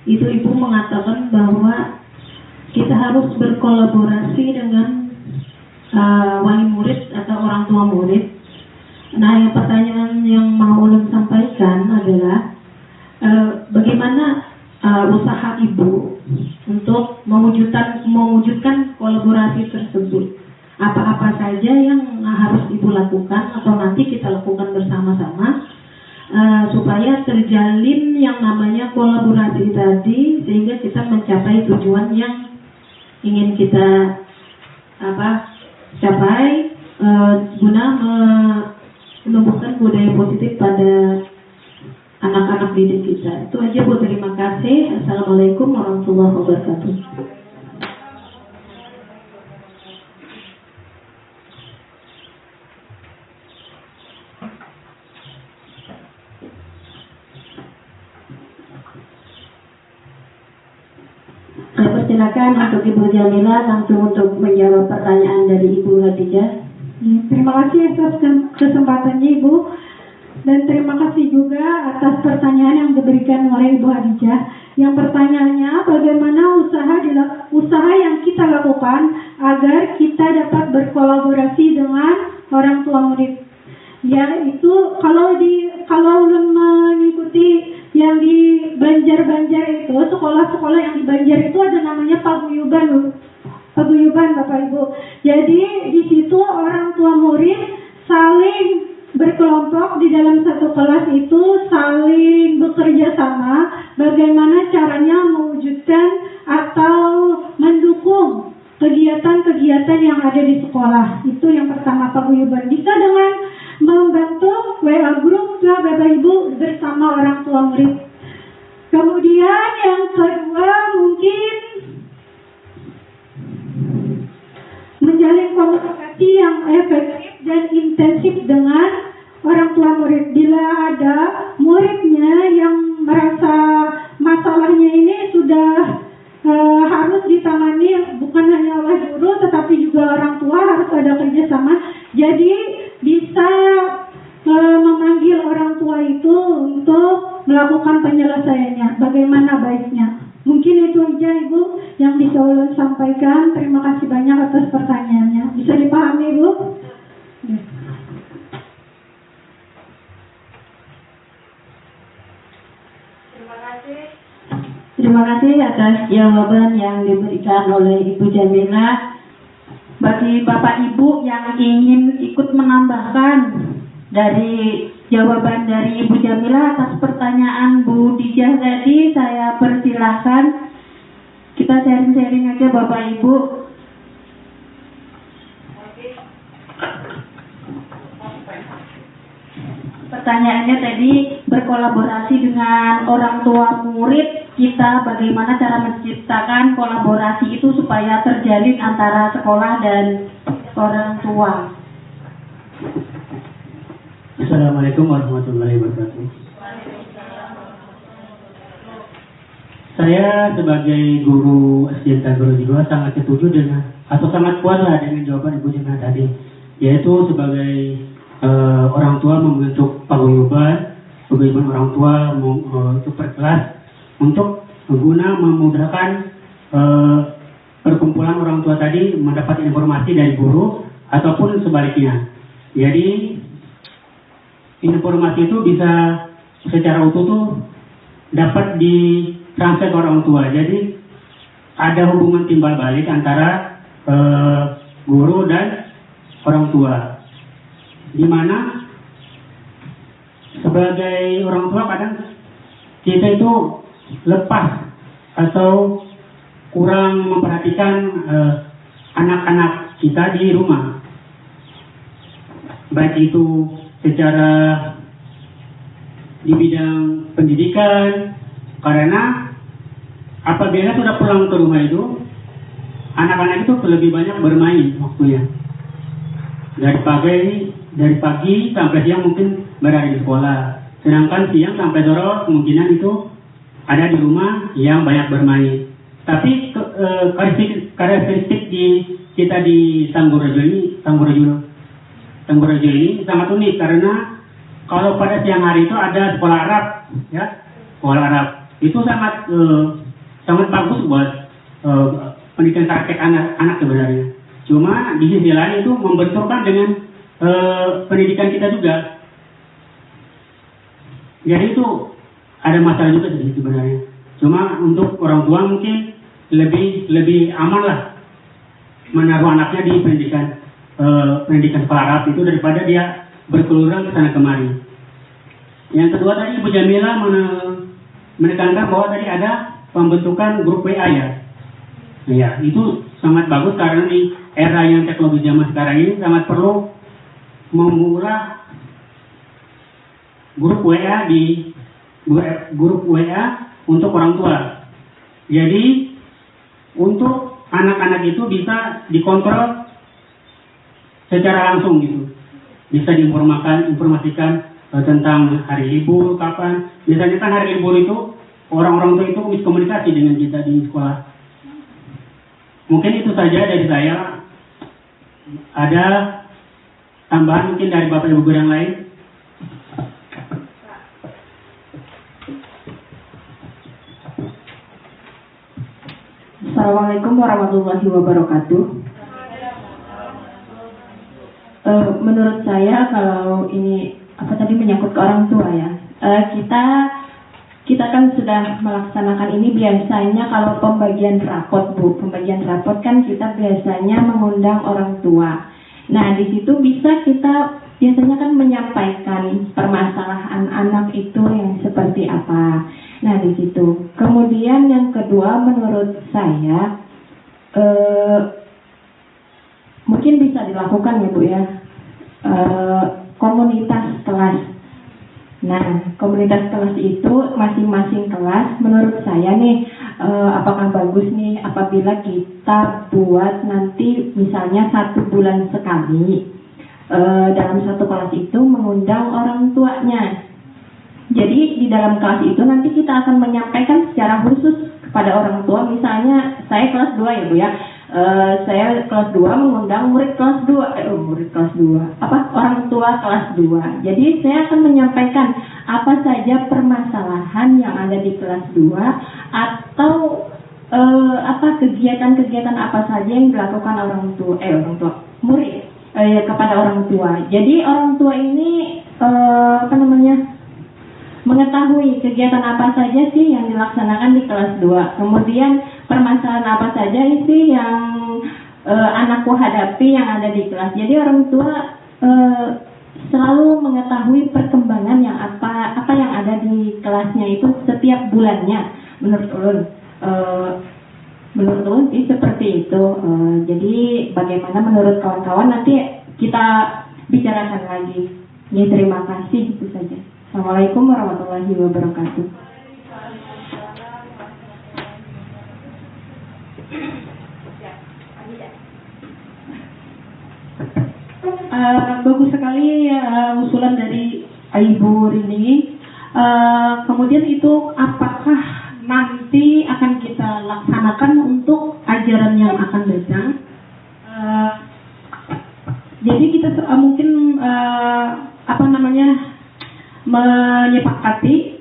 Itu Ibu mengatakan bahwa kita harus berkolaborasi dengan wali murid atau orang tua murid. Nah, yang pertanyaan yang mau Ulun sampaikan adalah bagaimana usaha Ibu untuk mewujudkan kolaborasi tersebut. Apa-apa saja yang harus Ibu lakukan atau nanti kita lakukan bersama-sama supaya terjalin yang namanya kolaborasi tadi, sehingga kita mencapai tujuan yang ingin kita capai guna menumbuhkan budaya positif pada anak-anak didik kita. Itu aja Bu, terima kasih. Assalamualaikum warahmatullahi wabarakatuh. Saya persilakan untuk Ibu Jamila langsung untuk menjawab pertanyaan dari Ibu Hadijah. Terima kasih atas kesempatannya Ibu. Dan terima kasih juga atas pertanyaan yang diberikan oleh Ibu Hadijah. Yang pertanyaannya, bagaimana usaha yang kita lakukan agar kita dapat berkolaborasi dengan orang tua murid. Ya, itu kalau mengikuti yang di Banjar itu, sekolah-sekolah yang di Banjar itu ada namanya paguyuban Bapak Ibu. Jadi di situ orang tua murid saling berkelompok di dalam satu kelas itu, saling bekerja sama bagaimana caranya mewujudkan atau mendukung kegiatan-kegiatan yang ada di sekolah. Itu yang pertama, paguyuban. Bisa dengan membentuk WA group ya Bapak Ibu bersama orang tua murid. Kemudian yang kedua, mungkin menjalin komunikasi yang efektif dan intensif dengan orang tua murid. Bila ada muridnya yang merasa masalahnya ini sudah harus ditangani bukan hanya oleh guru tetapi juga orang tua, harus ada kerjasama. Jadi bisa memanggil orang tua itu untuk melakukan penyelesaiannya. Bagaimana baiknya? Mungkin itu aja Ibu yang bisa Ulun sampaikan. Terima kasih banyak atas pertanyaannya. Bisa dipahami Ibu? Ya. Terima kasih atas jawaban yang diberikan oleh Ibu Jamila. Bagi Bapak Ibu yang ingin ikut menambahkan dari jawaban dari Ibu Jamila atas pertanyaan Bu Dijah tadi, saya persilahkan. Kita sharing-sharing aja Bapak Ibu. Pertanyaannya tadi, berkolaborasi dengan orang tua murid, kita bagaimana cara menciptakan kolaborasi itu supaya terjalin antara sekolah dan orang tua. Assalamualaikum warahmatullahi wabarakatuh. Saya sebagai guru SDN Guru juga sangat setuju dengan atau sangat puas lah dengan jawaban Ibu Jana tadi, yaitu sebagai orang tua membentuk paguyuban orang tua untuk per kelas untuk guna memudahkan perkumpulan orang tua tadi mendapat informasi dari guru ataupun sebaliknya. Jadi informasi itu bisa secara utuh tuh dapat ditransfer ke orang tua. Jadi ada hubungan timbal balik antara guru dan orang tua, di mana sebagai orang tua kadang kita itu lepas atau kurang memperhatikan anak-anak kita di rumah, baik itu secara di bidang pendidikan, karena apabila sudah pulang ke rumah itu anak-anak itu lebih banyak bermain waktunya. Dari pagi sampai siang mungkin berada di sekolah, sedangkan siang sampai sore kemungkinan itu ada di rumah yang banyak bermain. Tapi karakteristik kita di Tanggurejo ini sangat unik, karena kalau pada siang hari itu ada sekolah Arab, ya, sekolah Arab itu sangat bagus buat pendidikan karakter anak sebenarnya. Cuma di sisi lain itu membenturkan dengan pendidikan kita juga. Jadi itu ada masalah juga di situ sebenarnya. Cuma untuk orang tua mungkin lebih aman lah menaruh anaknya di pendidikan sekolah Arab itu daripada dia berkeluaran ke sana kemari. Yang kedua tadi Ibu Jamila menekankan bahwa tadi ada pembentukan grup WA ya. Ya, itu sangat bagus karena di era yang teknologi zaman sekarang ini sangat perlu memulai grup WA untuk orang tua. Jadi untuk anak-anak itu bisa dikontrol secara langsung gitu. Bisa diinformasikan tentang hari libur kapan. Biasanya kan hari libur itu orang-orang tua itu miskomunikasi dengan kita di sekolah. Mungkin itu saja dari saya. Ada tambahan mungkin dari Bapak Ibu guru yang lain? Assalamualaikum warahmatullahi wabarakatuh. Menurut saya kalau ini tadi menyangkut ke orang tua ya, kita kan sudah melaksanakan ini biasanya kalau pembagian rapot kan kita biasanya mengundang orang tua. Nah di situ kita biasanya kan menyampaikan permasalahan anak itu yang seperti apa. Nah di situ. Kemudian yang kedua menurut saya mungkin bisa dilakukan ya Bu ya, komunitas kelas. Nah, komunitas kelas itu masing-masing kelas menurut saya nih apakah bagus nih apabila kita buat nanti misalnya 1 bulan sekali dalam satu kelas itu mengundang orang tuanya. Jadi di dalam kelas itu nanti kita akan menyampaikan secara khusus kepada orang tua. Misalnya saya kelas 2 ya Bu ya. Saya kelas 2 mengundang orang tua kelas 2. Jadi saya akan menyampaikan apa saja permasalahan yang ada di kelas 2 atau kegiatan-kegiatan apa saja yang dilakukan murid kepada orang tua. Jadi orang tua ini mengetahui kegiatan apa saja sih yang dilaksanakan di kelas 2. Kemudian permasalahan apa saja sih yang anakku hadapi yang ada di kelas. Jadi orang tua selalu mengetahui perkembangan yang apa yang ada di kelasnya itu setiap bulannya. Menurut ulun sih seperti itu. Jadi bagaimana menurut kawan-kawan nanti kita bicarakan lagi. Ya, terima kasih, itu saja. Assalamualaikum warahmatullahi wabarakatuh. Bagus sekali usulan dari Ibu Rini. Kemudian itu apakah nanti akan kita laksanakan untuk ajaran yang akan datang? Jadi kita mungkin menyepakati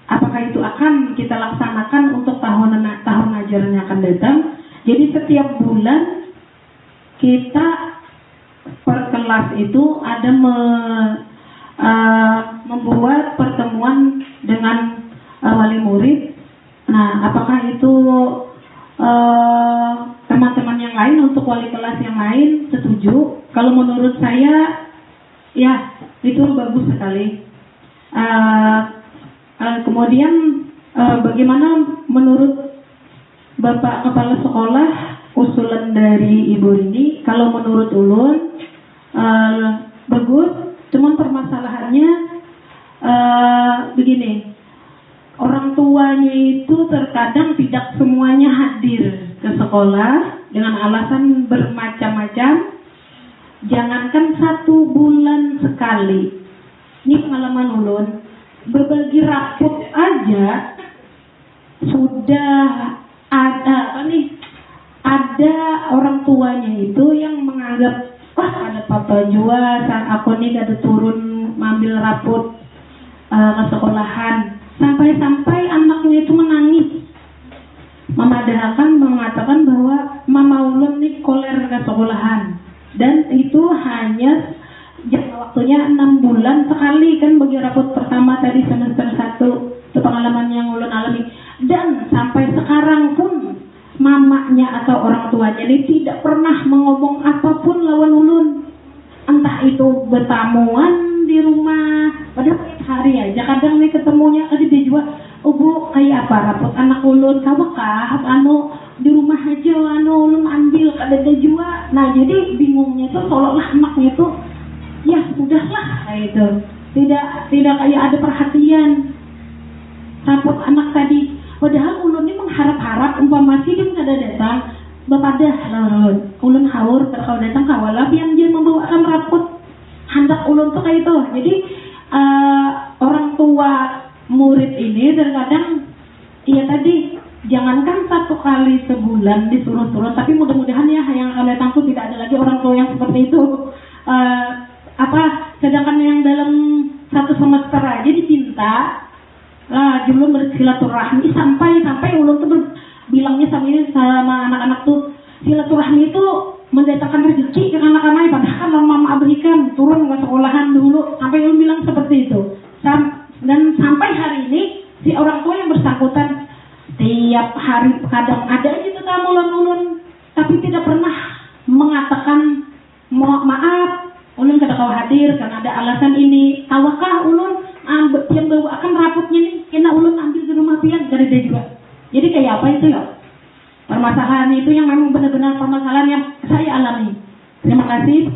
apakah itu akan kita laksanakan untuk tahun ajaran yang akan datang. Jadi setiap bulan kita per kelas itu ada membuat pertemuan dengan wali murid. Nah, apakah itu teman-teman yang lain untuk wali kelas yang lain setuju? Kalau menurut saya, ya itu bagus sekali. Kemudian bagaimana menurut Bapak Kepala Sekolah usulan dari Ibu Rini? Kalau menurut ulun bagus, cuman permasalahannya begini, orang tuanya itu terkadang tidak semuanya hadir ke sekolah dengan alasan bermacam-macam. Jangankan 1 bulan sekali, ini pengalaman ulun, berbagi rapot aja sudah ada orang tuanya itu yang menganggap, wah ada papa jua saat aku nih ada turun mengambil rapot ke sekolahan, sampai anaknya itu menangis, mengatakan bahwa mama ulun nih koler ke sekolahan, dan itu hanya jangka waktunya 6 bulan sekali kan bagi rapot pertama tadi semester 1. Itu pengalaman yang ulun alami, dan sampai sekarang pun mamanya atau orang tuanya ini tidak pernah mengomong apapun lawan ulun, entah itu bertamuan di rumah, padahal hari aja kadang nih ketemunya dia juga, oh bu kayak apa rapot anak ulun kawakah di rumah aja ulun ambil kada juga. Nah jadi bingungnya itu seolah-olah anaknya itu ya sudahlah kayak itu, tidak kayak ada perhatian rapot anak tadi. Padahal ulun ini mengharap-harap umpama sih dia kada datang, bapadah ulun haur kalau datang kawalah yang dia membawakan rapot hendak ulun tuh kayak itu. Jadi orang tua murid ini terkadang iya tadi jangankan 1 kali sebulan disuruh turun, tapi mudah-mudahan ya yang akan datang tuh tidak ada lagi orang tua yang seperti itu. Sedangkan yang dalam 1 semester aja diminta jumlah bersilaturahmi sampai ulun tuh bilangnya sama anak-anak tuh, silaturahmi itu mendatangkan rezeki ke anak-anak, padahal mama abadikan turun ke sekolahan dulu, sampai ulun bilang seperti itu. Dan sampai hari ini si orang tua yang bersangkutan tiap hari kadang ada aja tetamu ulun, tapi tidak pernah mengatakan maaf ulun kada kau hadir karena ada alasan ini. Awakah ulun yang bawakan rapotnya nih kena ulun ambil di rumah pian dari dia juga. Jadi kayak apa itu ya? Permasalahan itu yang memang benar-benar permasalahan yang saya alami. Terima kasih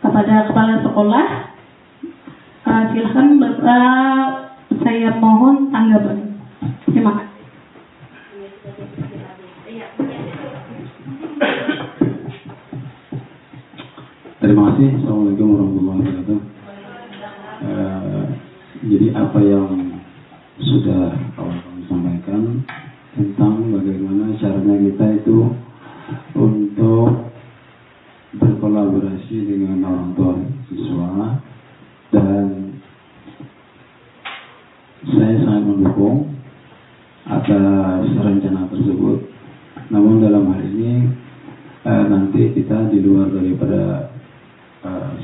kepada kepala sekolah. Silahkan saya mohon tanggapan. Terima kasih. Terima kasih. Assalamualaikum warahmatullahi wabarakatuh. Jadi apa yang sudah kawan-kawan sampaikan tentang bagaimana caranya kita itu untuk berkolaborasi dengan orang tua siswa, dan saya sangat mendukung atas rencana tersebut. Namun dalam hal ini nanti kita di luar daripada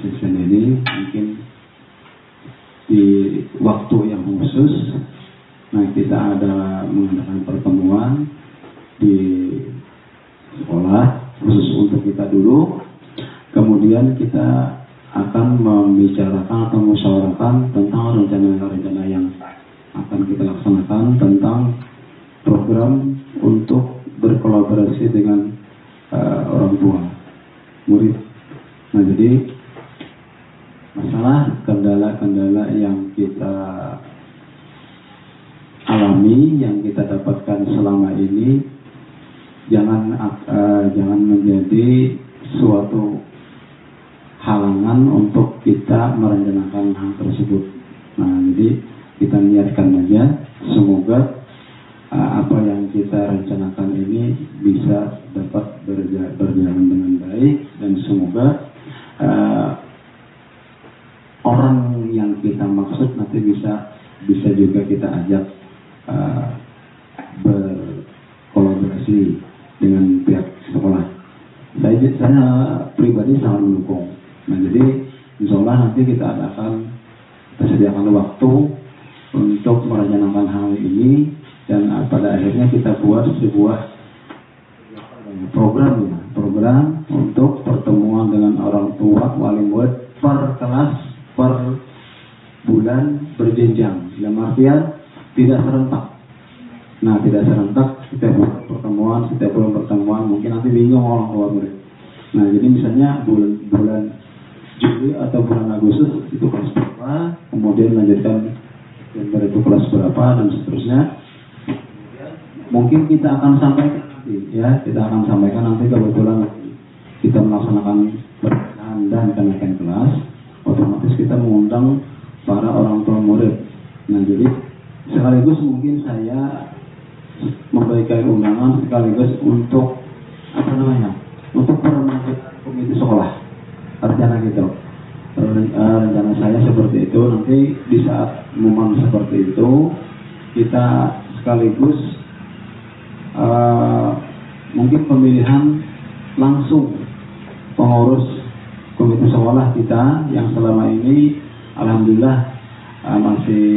sesi ini mungkin di waktu yang khusus. Nah, kita ada mengadakan pertemuan di sekolah khusus untuk kita dulu. Kemudian kita akan membicarakan atau musyawarahkan tentang rencana-rencana yang akan kita laksanakan tentang program untuk berkolaborasi dengan orang tua murid. Nah, jadi masalah kendala-kendala yang kita alami, yang kita dapatkan selama ini, jangan menjadi suatu halangan untuk kita merencanakan hal tersebut. Nah, jadi kita niatkan aja, semoga apa yang kita rencanakan ini bisa dapat berjalan dengan baik, dan semoga orang yang kita maksud nanti bisa juga kita ajak berkolaborasi dengan pihak sekolah. Saya pribadi sangat mendukung. Nah, jadi insya Allah nanti kita sediakan waktu untuk merencanakan hal ini, dan pada akhirnya kita buat sebuah program untuk pertemuan dengan orang tua wali murid per kelas, per bulan, berjenjang. Dalam artian tidak serentak. Nah, tidak serentak, setiap bulan pertemuan, mungkin nanti bingung orang tua murid. Nah, jadi misalnya bulan Juli atau bulan Agustus itu kelas berapa, kemudian lanjutkan September itu kelas berapa, dan seterusnya. Mungkin kita akan sampaikan nanti, kebetulan kita melaksanakan perpisahan dan kenaikan kelas, otomatis kita mengundang para orang tua murid. Nah, jadi sekaligus mungkin saya memberikan undangan sekaligus untuk untuk peremajaan komite sekolah. Rencana gitu. Rencana saya seperti itu. Nanti di saat momen seperti itu kita sekaligus mungkin pemilihan langsung pengurus komite sekolah kita yang selama ini alhamdulillah masih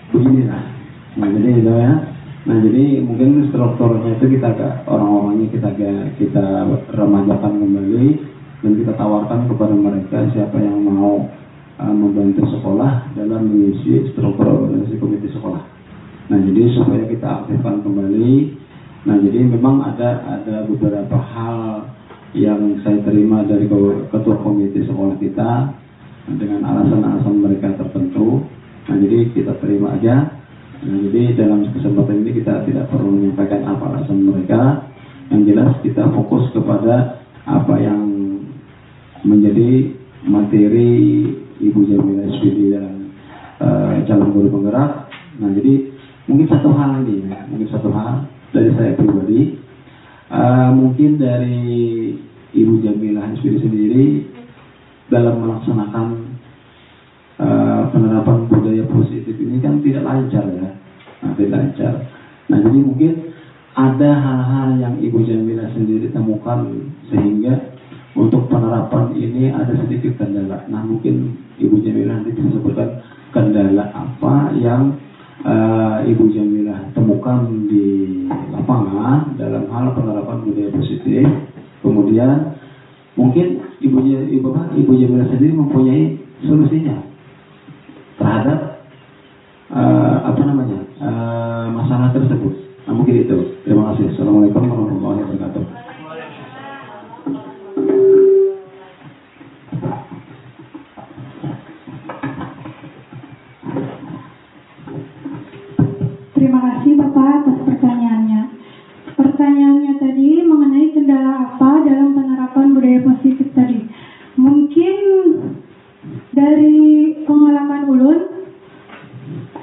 beginilah. Nah, jadi itu ya. Nah, jadi mungkin strukturnya itu orang-orangnya kita remajakan kembali, dan kita tawarkan kepada mereka siapa yang mau membantu sekolah dalam mengisi struktur organisasi komite sekolah. Nah, jadi supaya kita aktifkan kembali. Nah, jadi memang ada beberapa hal yang saya terima dari ketua komite sekolah kita dengan alasan-alasan mereka tertentu. Nah, jadi kita terima aja. Nah, jadi dalam kesempatan ini kita tidak perlu menyampaikan apa alasan mereka. Yang jelas kita fokus kepada apa yang menjadi materi Ibu Jamilah SPD dan calon guru penggerak. Nah, jadi mungkin satu hal dari saya pribadi, mungkin dari Ibu Jamilah SPD sendiri dalam melaksanakan penerapan budaya positif ini kan tidak lancar ya. Nah, jadi mungkin ada hal-hal yang Ibu Jamilah sendiri temukan sehingga untuk penerapan ini ada sedikit kendala. Nah, mungkin Ibu Jamilah nanti bisa sebutkan kendala apa yang Ibu Jamilah temukan di lapangan dalam hal penerapan budaya positif. Kemudian mungkin Ibu Jamilah sendiri mempunyai solusinya terhadap masalah tersebut. Nah, mungkin itu. Terima kasih. Assalamualaikum warahmatullahi wabarakatuh. Terima kasih Bapak atas pertanyaannya. Pertanyaannya tadi mengenai kendala apa dalam penerapan budaya positif tadi. Mungkin dari pengalaman ulun,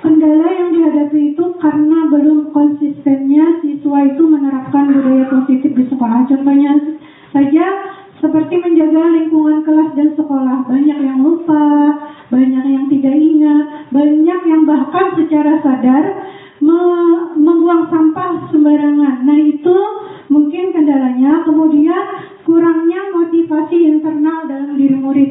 kendala yang dihadapi itu karena belum konsistennya siswa itu menerapkan budaya positif di sekolah. Contohnya saja seperti menjaga lingkungan kelas dan sekolah. Banyak yang lupa, banyak yang tidak ingat, banyak yang bahkan secara sadar membuang sampah sembarangan. Nah, itu mungkin kendalanya. Kemudian kurangnya motivasi internal dalam diri murid.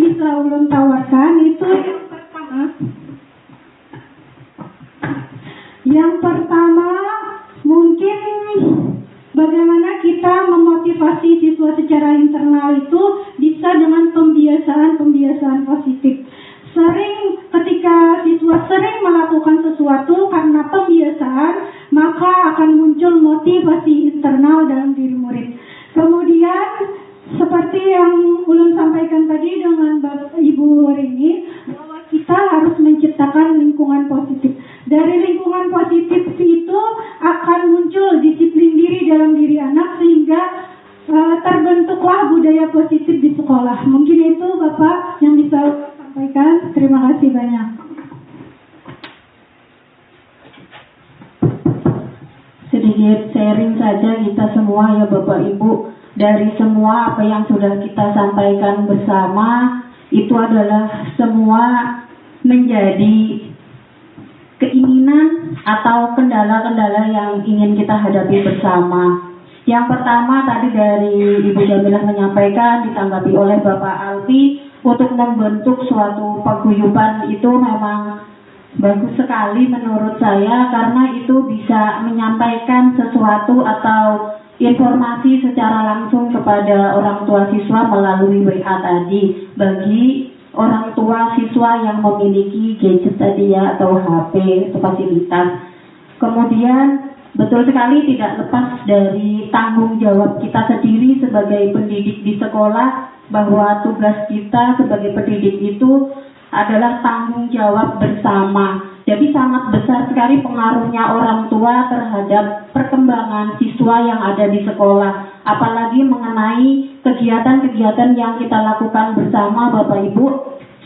bisa ulun tawarkan itu yang pertama mungkin bagaimana kita memotivasi siswa secara internal itu bisa dengan pembiasaan positif. Sering ketika siswa sering melakukan sesuatu karena pembiasaan, maka akan muncul motivasi internal dalam diri murid. Kemudian seperti yang ulun sampaikan tadi dengan Bapak Ibu Rini, bahwa kita harus menciptakan lingkungan positif. Dari lingkungan positif itu akan muncul disiplin diri dalam diri anak sehingga terbentuklah budaya positif di sekolah. Mungkin itu Bapak yang bisa sampaikan. Terima kasih banyak. Sedikit sharing saja kita semua ya Bapak Ibu. Dari semua apa yang sudah kita sampaikan bersama, itu adalah semua menjadi keinginan atau kendala-kendala yang ingin kita hadapi bersama. Yang pertama tadi dari Ibu Jamilah menyampaikan, ditanggapi oleh Bapak Alfi, untuk membentuk suatu paguyuban itu memang bagus sekali menurut saya, karena itu bisa menyampaikan sesuatu atau informasi secara langsung kepada orang tua siswa melalui WA tadi. Bagi orang tua siswa yang memiliki gadget tadi ya, atau HP atau fasilitas. Kemudian betul sekali tidak lepas dari tanggung jawab kita sendiri sebagai pendidik di sekolah, bahwa tugas kita sebagai pendidik itu adalah tanggung jawab bersama. Jadi sangat besar sekali pengaruhnya orang tua terhadap perkembangan siswa yang ada di sekolah. Apalagi mengenai kegiatan-kegiatan yang kita lakukan bersama Bapak Ibu,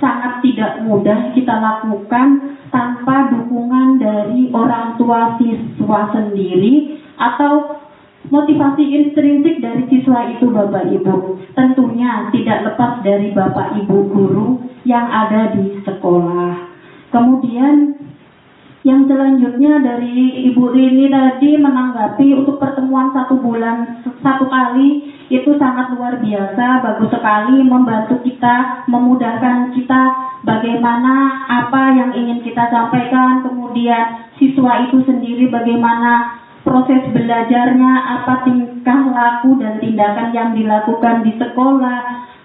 sangat tidak mudah kita lakukan tanpa dukungan dari orang tua siswa sendiri atau motivasi intrinsik dari siswa itu Bapak Ibu. Tentunya tidak lepas dari Bapak Ibu guru yang ada di sekolah. Kemudian yang selanjutnya dari Ibu Rini tadi menanggapi untuk pertemuan 1 bulan 1 kali itu sangat luar biasa, bagus sekali, membantu kita, memudahkan kita bagaimana apa yang ingin kita sampaikan, kemudian siswa itu sendiri bagaimana proses belajarnya, apa tingkah laku dan tindakan yang dilakukan di sekolah,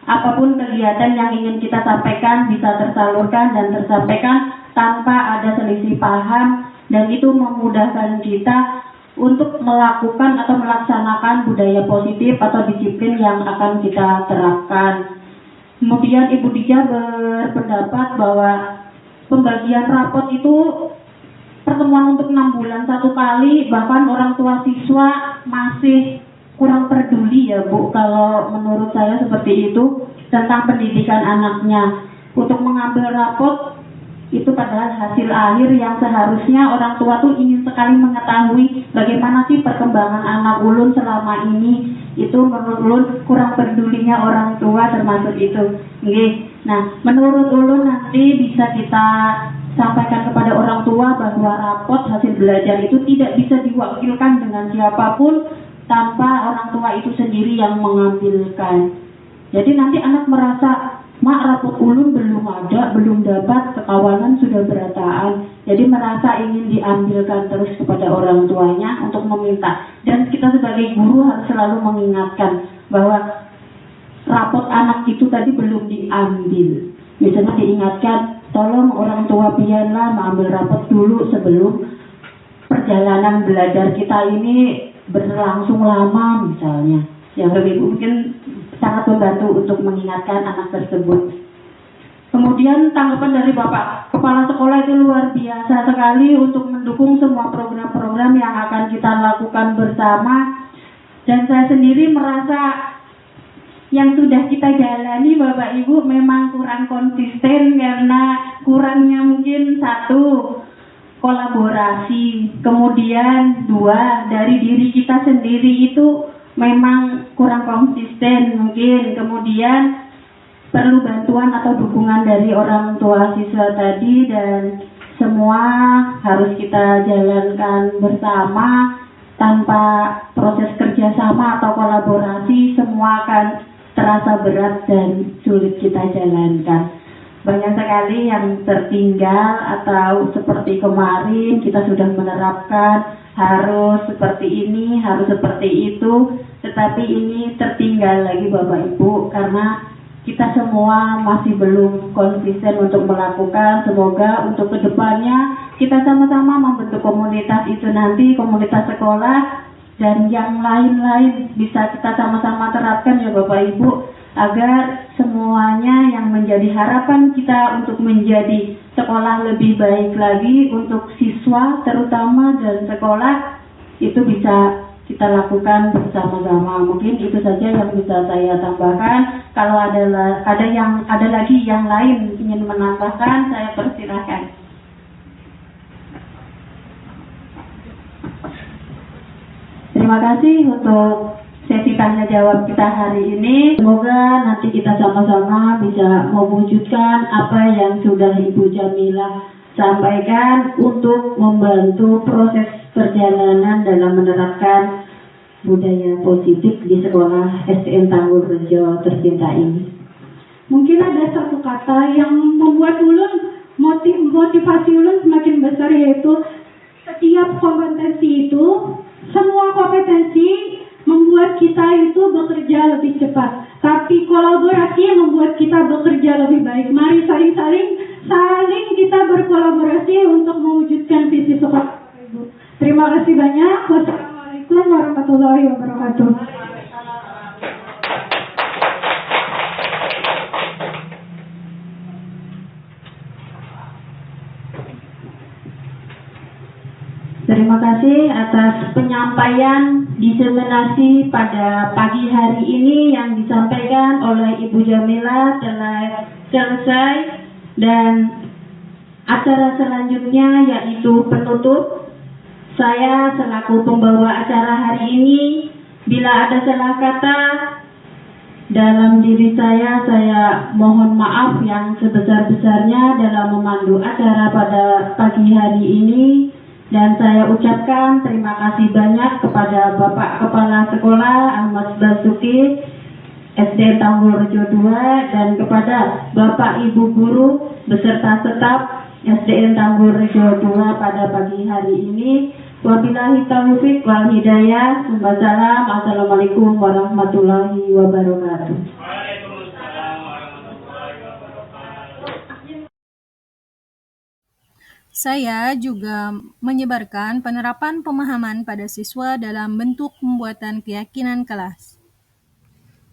apapun kegiatan yang ingin kita sampaikan bisa tersalurkan dan tersampaikan tanpa ada selisih paham, dan itu memudahkan kita untuk melakukan atau melaksanakan budaya positif atau disiplin yang akan kita terapkan. Kemudian Ibu Dija berpendapat bahwa pembagian rapot itu pertemuan untuk 6 bulan 1 kali, bahkan orang tua siswa masih kurang peduli ya Bu, kalau menurut saya seperti itu tentang pendidikan anaknya. Untuk mengambil rapot itu padahal hasil akhir yang seharusnya orang tua tuh ingin sekali mengetahui bagaimana sih perkembangan anak ulun selama ini. Itu menurut ulun kurang pedulinya orang tua termasuk itu. Oke. Nah, menurut ulun nanti bisa kita sampaikan kepada orang tua bahwa rapot hasil belajar itu tidak bisa diwakilkan dengan siapapun tanpa orang tua itu sendiri yang mengambilkan. Jadi nanti anak merasa, mak rapot ulun belum ada, belum dapat, kekawanan sudah berataan. Jadi merasa ingin diambilkan terus kepada orang tuanya untuk meminta. Dan kita sebagai guru harus selalu mengingatkan bahwa rapot anak itu tadi belum diambil. Misalnya diingatkan, tolong orang tua pianlah mengambil rapot dulu sebelum perjalanan belajar kita ini berlangsung lama misalnya. Yang lebih mungkin sangat membantu untuk mengingatkan anak tersebut. Kemudian tanggapan dari Bapak Kepala Sekolah itu luar biasa sekali untuk mendukung semua program-program yang akan kita lakukan bersama. Dan saya sendiri merasa yang sudah kita jalani Bapak Ibu memang kurang konsisten, karena kurangnya mungkin 1, kolaborasi, kemudian 2, dari diri kita sendiri itu memang kurang konsisten mungkin, kemudian perlu bantuan atau dukungan dari orang tua siswa tadi, dan semua harus kita jalankan bersama tanpa proses kerjasama atau kolaborasi, semua akan terasa berat dan sulit kita jalankan. Banyak sekali yang tertinggal atau seperti kemarin kita sudah menerapkan harus seperti ini, harus seperti itu, tetapi ini tertinggal lagi Bapak Ibu karena kita semua masih belum konsisten untuk melakukan. Semoga untuk kedepannya kita sama-sama membentuk komunitas itu nanti, komunitas sekolah dan yang lain-lain bisa kita sama-sama terapkan ya Bapak Ibu, agar semuanya yang menjadi harapan kita untuk menjadi sekolah lebih baik lagi untuk siswa terutama dan sekolah itu bisa kita lakukan bersama-sama. Mungkin itu saja yang bisa saya tambahkan. Kalau ada lagi yang lain ingin menambahkan, saya persilahkan. Terima kasih untuk sesi tanya jawab kita hari ini. Semoga nanti kita sama-sama bisa mewujudkan apa yang sudah Ibu Jamilah sampaikan untuk membantu proses perjalanan dalam menerapkan budaya positif di sekolah SDN Tanggul Rejo tercinta ini. Mungkin ada satu kata yang membuat ulun motivasi ulun semakin besar, yaitu setiap kompetensi itu, semua kompetensi membuat kita itu bekerja lebih cepat, tapi kolaborasi yang membuat kita bekerja lebih baik. Mari saling kita berkolaborasi untuk mewujudkan visi sekolah. Terima kasih banyak. Wassalamualaikum warahmatullahi wabarakatuh. Terima kasih atas penyampaian diseminasi pada pagi hari ini yang disampaikan oleh Ibu Jamilah telah selesai, dan acara selanjutnya yaitu penutup. Saya selaku pembawa acara hari ini, bila ada salah kata dalam diri saya mohon maaf yang sebesar-besarnya dalam memandu acara pada pagi hari ini. Dan saya ucapkan terima kasih banyak kepada Bapak Kepala Sekolah Ahmad Basuki SDN Tanggul Rejo 2 dan kepada Bapak Ibu Guru beserta staf SDN Tanggul Rejo 2 pada pagi hari ini. Wabillahi taufiq wal hidayah. Wassalam. Assalamualaikum warahmatullahi wabarakatuh. Saya juga menyebarkan penerapan pemahaman pada siswa dalam bentuk pembuatan keyakinan kelas.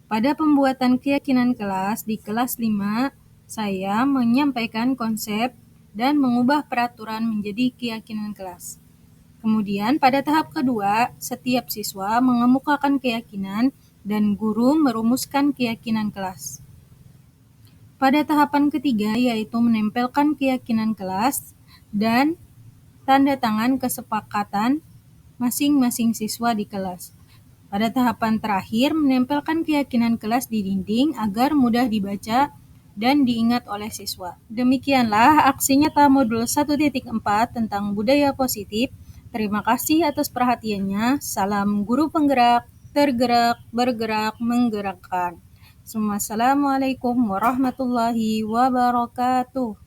Pada pembuatan keyakinan kelas di kelas 5, saya menyampaikan konsep dan mengubah peraturan menjadi keyakinan kelas. Kemudian pada tahap kedua, setiap siswa mengemukakan keyakinan dan guru merumuskan keyakinan kelas. Pada tahapan ketiga, yaitu menempelkan keyakinan kelas dan tanda tangan kesepakatan masing-masing siswa di kelas. Pada tahapan terakhir, menempelkan keyakinan kelas di dinding agar mudah dibaca dan diingat oleh siswa. Demikianlah aksi nyata modul 1.4 tentang budaya positif. Terima kasih atas perhatiannya. Salam guru penggerak, tergerak, bergerak, menggerakkan. Assalamualaikum warahmatullahi wabarakatuh.